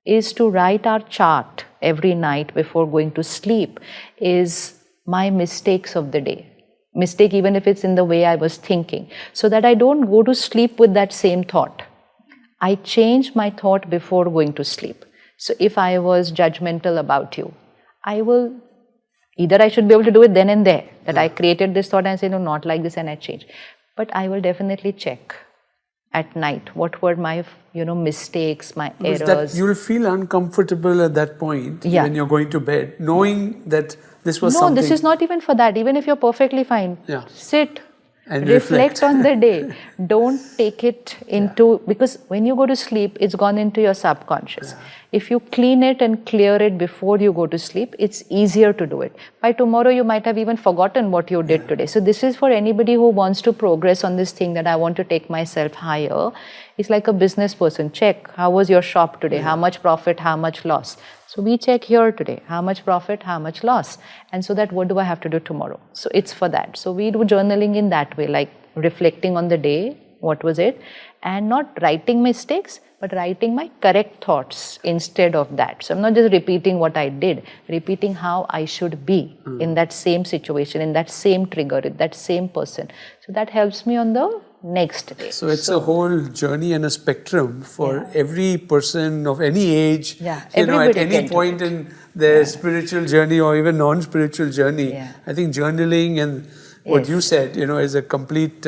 Speaker 3: is to write our chart every night before going to sleep, is my mistakes of the day. mistake, even if it's in the way I was thinking, so that I don't go to sleep with that same thought. I change my thought before going to sleep. So if I was judgmental about you, either I should be able to do it then and there, that I created this thought and say, no, not like this, and I change. But I will definitely check at night what were my mistakes, my
Speaker 2: Because
Speaker 3: errors.
Speaker 2: that you'll feel uncomfortable at that point when you're going to bed, knowing that this was something.
Speaker 3: No, this is not even for that. Even if you're perfectly fine, sit
Speaker 2: and
Speaker 3: reflect on the day. Don't take it into, because when you go to sleep, it's gone into your subconscious. If you clean it and clear it before you go to sleep, it's easier to do it. By tomorrow, you might have even forgotten what you did today. So this is for anybody who wants to progress on this thing, that I want to take myself higher. It's like a business person. Check, how was your shop today? How much profit, how much loss? So we check here today, how much profit, how much loss. And so that, what do I have to do tomorrow? So it's for that. So we do journaling in that way, like reflecting on the day, what was it? And not writing mistakes, but writing my correct thoughts instead of that. So I'm not just repeating what I did, repeating how I should be in that same situation, in that same trigger, in that same person. So that helps me on the next day.
Speaker 2: So it's a whole journey and a spectrum for every person of any age, at any point in their spiritual journey or even non-spiritual journey. I think journaling and what you said, is a complete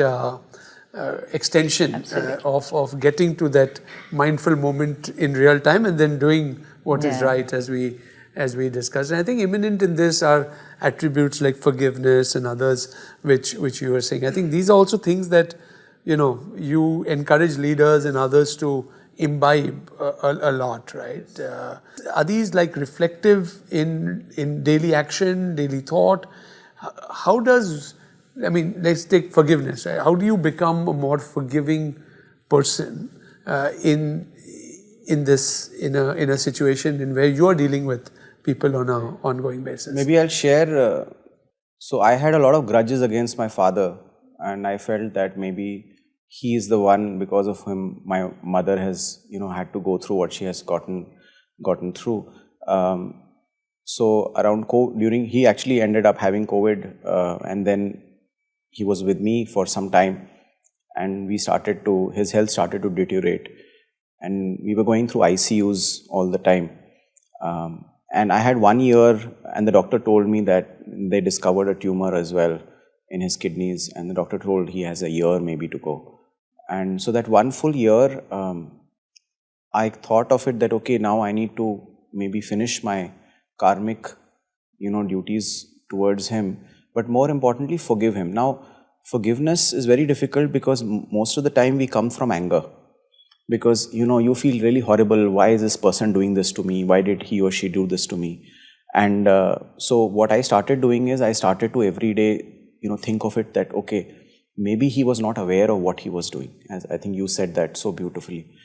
Speaker 2: extension of getting to that mindful moment in real time and then doing what is right, as we discussed. And I think imminent in this are attributes like forgiveness and others, which you were saying. I think these are also things that you encourage leaders and others to imbibe a lot, right? Are these like reflective in daily action, daily thought? How does, let's take forgiveness, right? How do you become a more forgiving person in a situation in where you're dealing with people on an ongoing basis?
Speaker 1: Maybe I'll share. So I had a lot of grudges against my father, and I felt that maybe he is the one, because of whom my mother has had to go through what she has gotten through. So around during, he actually ended up having COVID, and then he was with me for some time, and his health started to deteriorate, and we were going through ICUs all the time. And I had 1 year, and the doctor told me that they discovered a tumor as well in his kidneys, and the doctor told he has a year maybe to go. And so that 1 full year, I thought of it that, okay, now I need to maybe finish my karmic, duties towards him, but more importantly, forgive him. Now, forgiveness is very difficult because most of the time we come from anger. Because, you feel really horrible. Why is this person doing this to me? Why did he or she do this to me? And so what I started doing is I started to every day, think of it that, okay, maybe he was not aware of what he was doing. As I think you said that so beautifully.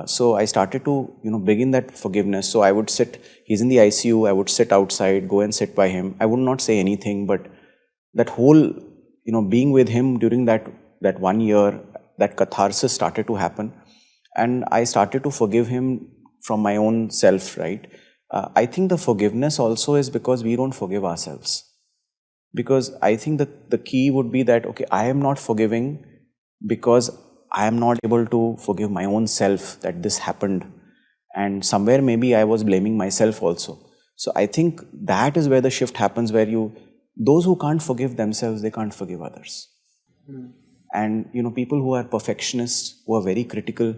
Speaker 1: So I started to, begin that forgiveness. So I would sit, he's in the ICU, I would sit outside, go and sit by him. I would not say anything, but that whole, being with him during that 1 year, that catharsis started to happen. And I started to forgive him from my own self, right? I think the forgiveness also is because we don't forgive ourselves. Because I think that the key would be that, okay, I am not forgiving because I am not able to forgive my own self that this happened. And somewhere maybe I was blaming myself also. So I think that is where the shift happens, where those who can't forgive themselves, they can't forgive others. And, people who are perfectionists, who are very critical,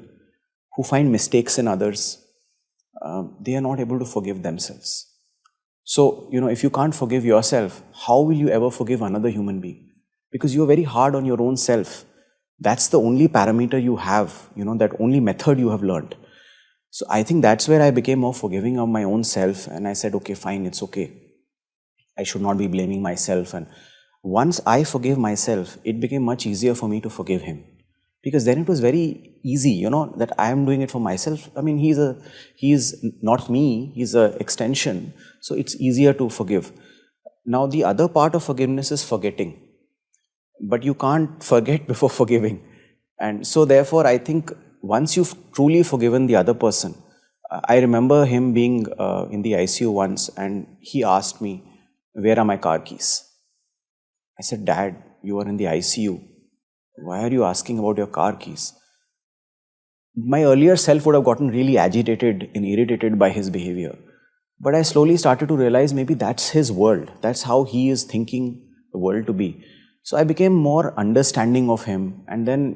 Speaker 1: who find mistakes in others, they are not able to forgive themselves. So, if you can't forgive yourself, how will you ever forgive another human being? Because you're very hard on your own self. That's the only parameter you have, that only method you have learned. So I think that's where I became more forgiving of my own self, and I said, okay, fine, it's okay. I should not be blaming myself. And once I forgave myself, it became much easier for me to forgive him. Because then it was very easy, that I am doing it for myself. He's not me, he's an extension. So it's easier to forgive. Now, the other part of forgiveness is forgetting. But you can't forget before forgiving. And so therefore, I think once you've truly forgiven the other person, I remember him being in the ICU once, and he asked me, where are my car keys? I said, Dad, you are in the ICU. Why are you asking about your car keys? My earlier self would have gotten really agitated and irritated by his behavior. But I slowly started to realize maybe that's his world. That's how he is thinking the world to be. So I became more understanding of him. And then,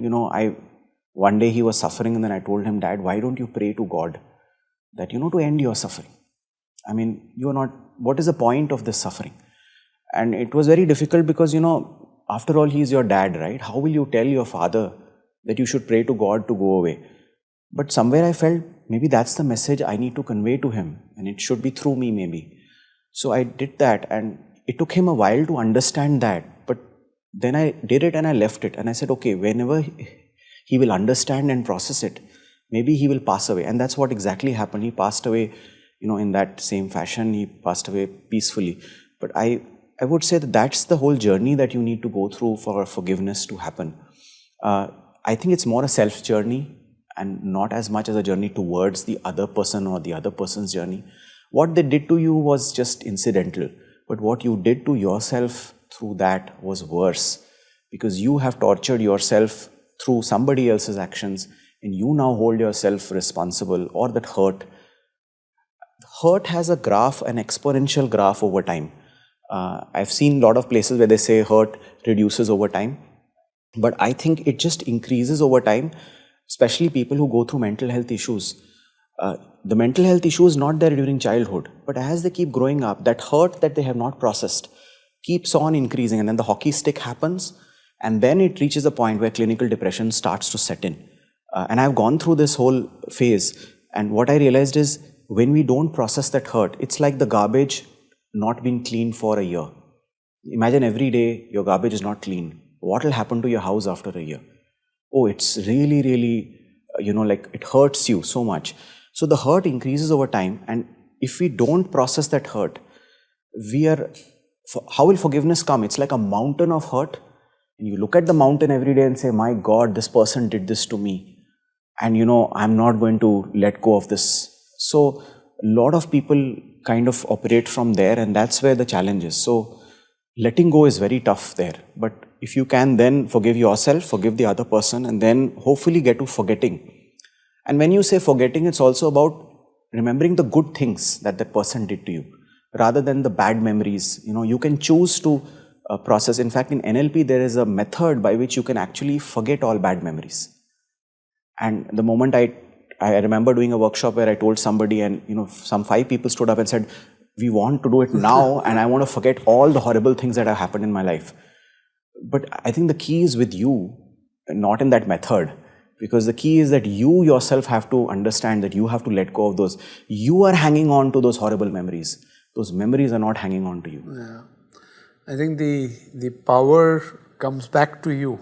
Speaker 1: one day he was suffering, and then I told him, Dad, why don't you pray to God that, to end your suffering? I mean, what is the point of this suffering? And it was very difficult because, after all, he is your dad, right? How will you tell your father that you should pray to God to go away? But somewhere I felt maybe that's the message I need to convey to him, and it should be through me maybe. So I did that, and it took him a while to understand that. But then I did it and I left it. And I said, okay, whenever he will understand and process it, maybe he will pass away. And that's what exactly happened. He passed away, in that same fashion. He passed away peacefully. But I would say that that's the whole journey that you need to go through for forgiveness to happen. I think it's more a self journey and not as much as a journey towards the other person or the other person's journey. What they did to you was just incidental, but what you did to yourself through that was worse, because you have tortured yourself through somebody else's actions, and you now hold yourself responsible. Or that hurt has a graph, an exponential graph over time. I've seen a lot of places where they say hurt reduces over time, but I think it just increases over time, especially people who go through mental health issues. The mental health issue is not there during childhood, but as they keep growing up, that hurt that they have not processed keeps on increasing, and then the hockey stick happens, and then it reaches a point where clinical depression starts to set in. And I've gone through this whole phase, and what I realized is when we don't process that hurt, it's like the garbage not being cleaned for a year. Imagine every day your garbage is not clean. What will happen to your house after a year? Oh, it's really, really, it hurts you so much. So the hurt increases over time, and if we don't process that hurt, how will forgiveness come? It's like a mountain of hurt, and you look at the mountain every day and say, my God, this person did this to me, and I'm not going to let go of this. So a lot of people kind of operate from there, and that's where the challenge is. So letting go is very tough there, but if you can then forgive yourself, forgive the other person, and then hopefully get to forgetting. And when you say forgetting, it's also about remembering the good things that person did to you, rather than the bad memories. You can choose to process. In fact, in NLP, there is a method by which you can actually forget all bad memories. And the moment I remember doing a workshop where I told somebody, and some 5 people stood up and said, we want to do it now, and I want to forget all the horrible things that have happened in my life. But I think the key is with you, not in that method, because the key is that you yourself have to understand that you have to let go of those. You are hanging on to those horrible memories. Those memories are not hanging on to you.
Speaker 2: Yeah. I think the power comes back to you.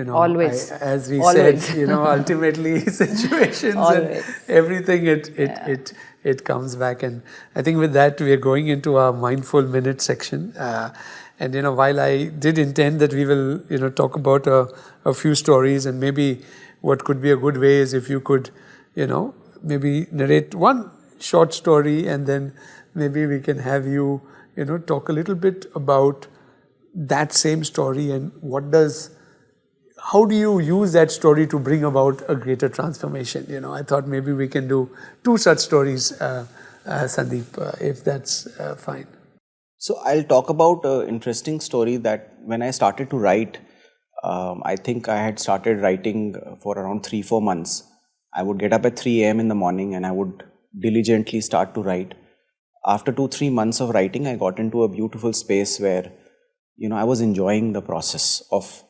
Speaker 3: Always.
Speaker 2: As we
Speaker 3: Always.
Speaker 2: said, ultimately situations
Speaker 3: Always.
Speaker 2: and everything, it comes back. And I think with that, we are going into our mindful minute section. And while I did intend that we will talk about a few stories, and maybe what could be a good way is if you could maybe narrate one short story, and then maybe we can have you talk a little bit about that same story, and how do you use that story to bring about a greater transformation? I thought maybe we can do 2 such stories, Sandeep, if that's fine.
Speaker 1: So I'll talk about an interesting story that when I started to write, I think I had started writing for around 3-4 months. I would get up at 3 a.m. in the morning and I would diligently start to write. After 2-3 months of writing, I got into a beautiful space where, I was enjoying the process of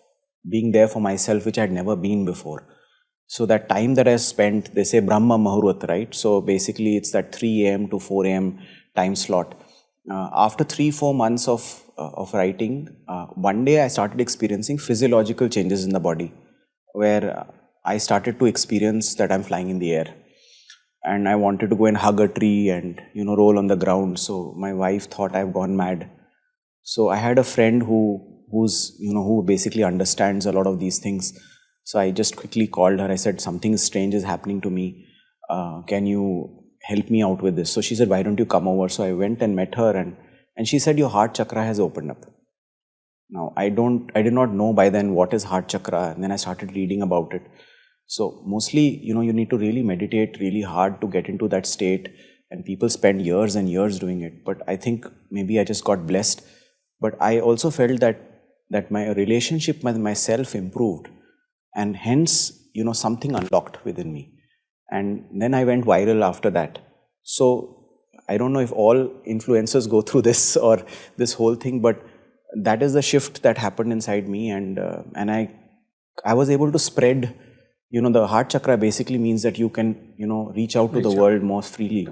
Speaker 1: being there for myself, which I had never been before. So that time that I spent, they say Brahma Muhurat, right? So basically it's that 3 a.m. to 4 a.m. time slot. After 3-4 months of writing, one day I started experiencing physiological changes in the body, where I started to experience that I'm flying in the air. And I wanted to go and hug a tree and, roll on the ground. So my wife thought I've gone mad. So I had a friend who basically understands a lot of these things. So I just quickly called her. I said, something strange is happening to me. Can you help me out with this? So she said, why don't you come over? So I went and met her, and she said, your heart chakra has opened up. Now, I did not know by then what is heart chakra, and then I started reading about it. So mostly, you need to really meditate really hard to get into that state, and people spend years and years doing it. But I think maybe I just got blessed. But I also felt that my relationship with myself improved, and hence, something unlocked within me. And then I went viral after that. So I don't know if all influencers go through this or this whole thing, but that is the shift that happened inside me, and I was able to spread. The heart chakra basically means that you can reach out to the world more freely.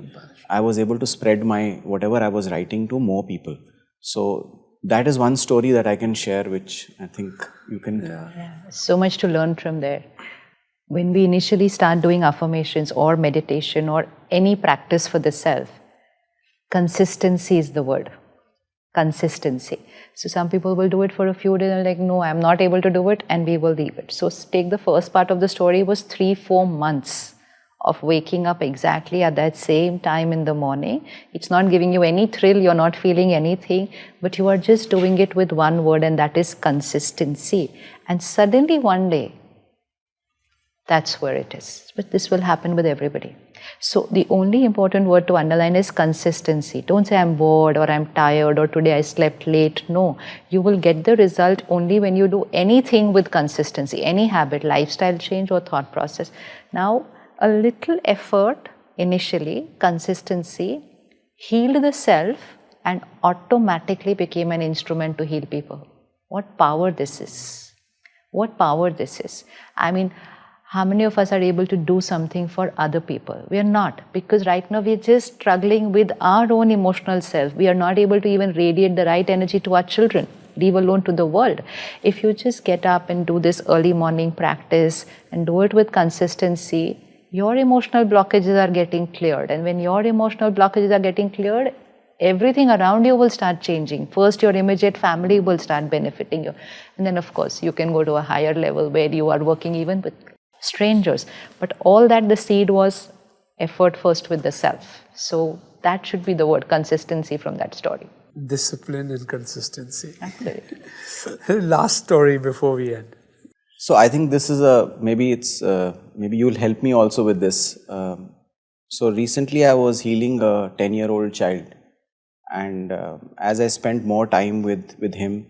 Speaker 1: I was able to spread my whatever I was writing to more people. So that is one story that I can share, which I think you can.
Speaker 3: Yeah, so much to learn from there. When we initially start doing affirmations or meditation or any practice for the self, consistency is the word. Consistency. So some people will do it for a few days and like, no, I'm not able to do it, and we will leave it. So take the first part of the story was 3-4 months of waking up exactly at that same time in the morning. It's not giving you any thrill, you're not feeling anything, but you are just doing it with one word, and that is consistency. And suddenly one day, that's where it is. But this will happen with everybody. So the only important word to underline is consistency. Don't say I'm bored or I'm tired or today I slept late. No, you will get the result only when you do anything with consistency, any habit, lifestyle change or thought process. Now, a little effort initially, consistency, healed the self and automatically became an instrument to heal people. What power this is. What power this is. I mean, how many of us are able to do something for other people? We are not, because right now we are just struggling with our own emotional self. We are not able to even radiate the right energy to our children, leave alone to the world. If you just get up and do this early morning practice and do it with consistency, your emotional blockages are getting cleared. And when your emotional blockages are getting cleared, everything around you will start changing. First, your immediate family will start benefiting you. And then, of course, you can go to a higher level where you are working even with strangers. But all that, the seed was effort first with the self. So that should be the word consistency from that story.
Speaker 2: Discipline and consistency.
Speaker 3: Absolutely.
Speaker 2: Last story before we end.
Speaker 1: So I think this is maybe you'll help me also with this. So recently I was healing a 10-year-old child, and as I spent more time with him,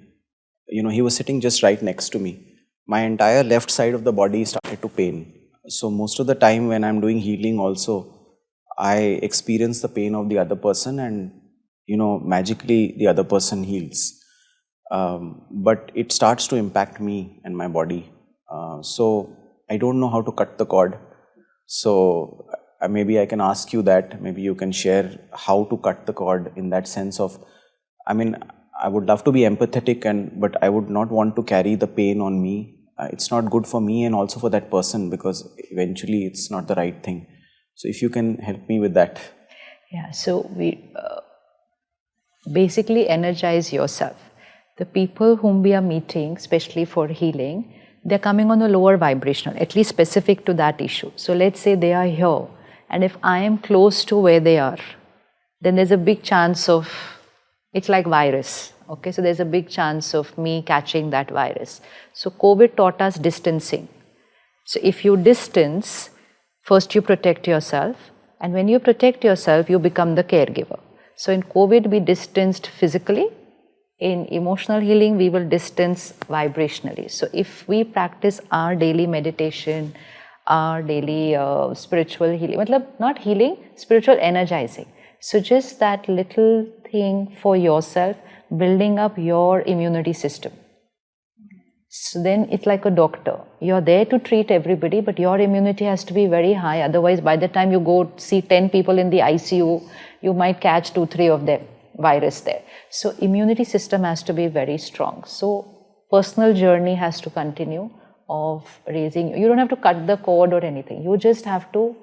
Speaker 1: he was sitting just right next to me. My entire left side of the body started to pain. So most of the time when I'm doing healing also, I experience the pain of the other person, and magically the other person heals. But it starts to impact me and my body. So I don't know how to cut the cord. So maybe I can ask you that. Maybe you can share how to cut the cord in that sense of, I would love to be empathetic, but I would not want to carry the pain on me. It's not good for me and also for that person, because eventually it's not the right thing. So if you can help me with that.
Speaker 3: Yeah, so we basically energize yourself. The people whom we are meeting, especially for healing, they're coming on a lower vibrational, at least specific to that issue. So let's say they are here, and if I am close to where they are, then there's a big chance of, it's like virus. Okay, so there's a big chance of me catching that virus. So COVID taught us distancing. So if you distance, first you protect yourself, and when you protect yourself, you become the caregiver. So in COVID, we distanced physically. In emotional healing, we will distance vibrationally. So if we practice our daily meditation, our daily spiritual healing, not healing, spiritual energizing. So just that little thing for yourself, building up your immunity system. So then it's like a doctor. You're there to treat everybody, but your immunity has to be very high. Otherwise, by the time you go see 10 people in the ICU, you might catch 2-3 of them virus there. So immunity system has to be very strong. So personal journey has to continue of raising. You don't have to cut the cord or anything. You just have to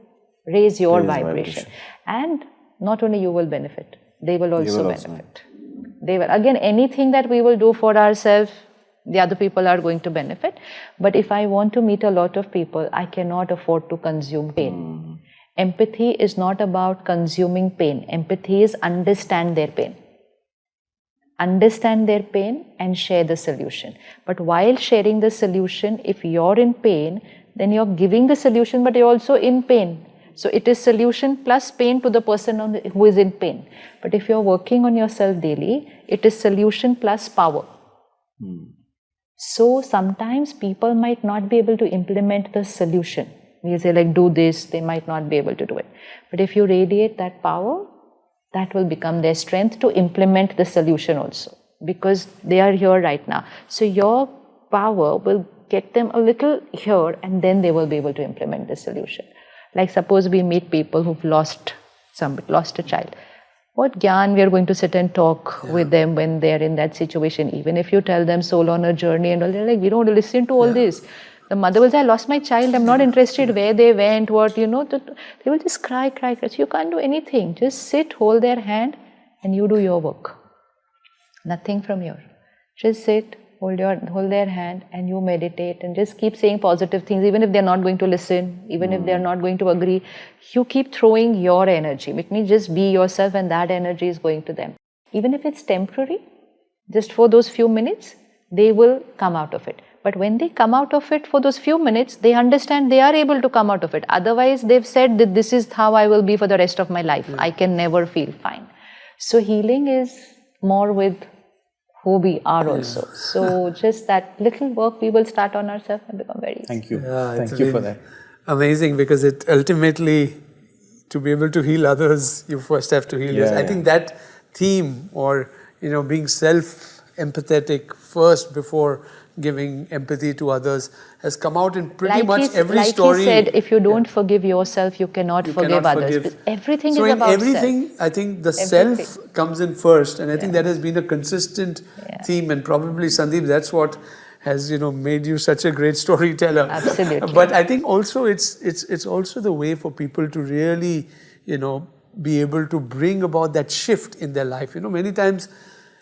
Speaker 3: raise your vibration. And not only you will benefit, they will also benefit. They will. Again, anything that we will do for ourselves, the other people are going to benefit. But if I want to meet a lot of people, I cannot afford to consume pain. Empathy is not about consuming pain. Empathy is understand their pain. understand their pain and share the solution. But while sharing the solution, if you're in pain, then you're giving the solution, but you're also in pain. So it is solution plus pain to the person who is in pain. But if you're working on yourself daily, it is solution plus power. So sometimes people might not be able to implement the solution. We say like, do this, they might not be able to do it. But if you radiate that power, that will become their strength to implement the solution also, because they are here right now. So your power will get them a little here, and then they will be able to implement the solution. Like suppose we meet people who've lost a child. What gyan we are going to sit and talk with them when they're in that situation? Even if you tell them soul on a journey and all, they're like, we don't listen to all this. The mother will say, I lost my child, I'm not interested where they went, what, they will just cry. So you can't do anything. Just sit, hold their hand, and you do your work. Nothing from here. Just sit, hold their hand, and you meditate, and just keep saying positive things, even if they're not going to listen, even if they're not going to agree. You keep throwing your energy. It means just be yourself, and that energy is going to them. Even if it's temporary, just for those few minutes, they will come out of it. But when they come out of it for those few minutes, they understand they are able to come out of it. Otherwise, they've said that this is how I will be for the rest of my life. I can never feel fine. So healing is more with who we are also. So just that little work we will start on ourselves and become very easy.
Speaker 1: Thank you.
Speaker 2: Yeah,
Speaker 1: Thank you for that.
Speaker 2: Amazing, because it ultimately, to be able to heal others, you first have to heal yourself. I think that theme, or being self-empathetic first before giving empathy to others, has come out in pretty much every story.
Speaker 3: Like he said, if you don't forgive yourself, you cannot forgive others. Because everything is about
Speaker 2: everything,
Speaker 3: self.
Speaker 2: I think the self comes in first, and I think that has been a consistent theme, and probably, Sandeep, that's what has made you such a great storyteller.
Speaker 3: Absolutely.
Speaker 2: But I think also it's also the way for people to really be able to bring about that shift in their life. Many times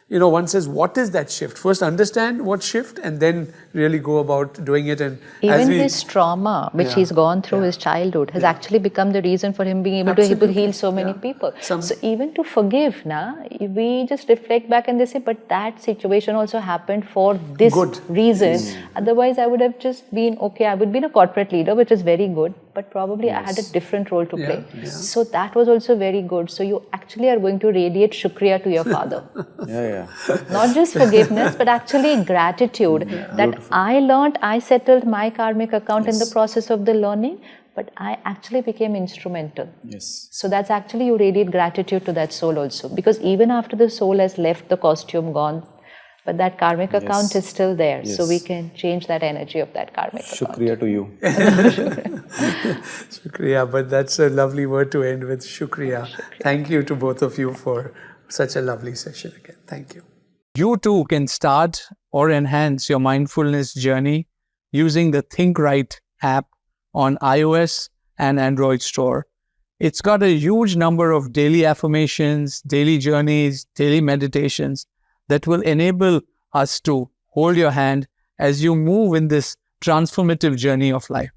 Speaker 2: one says, what is that shift? First understand what shift, and then really go about doing it. And
Speaker 3: even his trauma, which he's gone through his childhood, has actually become the reason for him being able to heal so many people. So even to forgive, we just reflect back and they say, but that situation also happened for this reason. Otherwise, I would have just been, I would be a corporate leader, which is very good, but probably I had a different role to play. So that was also very good. So you actually are going to radiate shukriya to your father. Not just forgiveness, but actually gratitude that I settled my karmic account in the process of the learning, but I actually became instrumental. So that's actually, you radiate gratitude to that soul also, because even after the soul has left the costume, gone, but that karmic account is still there. So we can change that energy of that karmic account.
Speaker 1: Shukriya to you.
Speaker 2: Shukriya, but that's a lovely word to end with. Shukriya. Thank you to both of you for such a lovely session again. Thank you. You too can start or enhance your mindfulness journey using the ThinkRight app on iOS and Android store. It's got a huge number of daily affirmations, daily journeys, daily meditations that will enable us to hold your hand as you move in this transformative journey of life.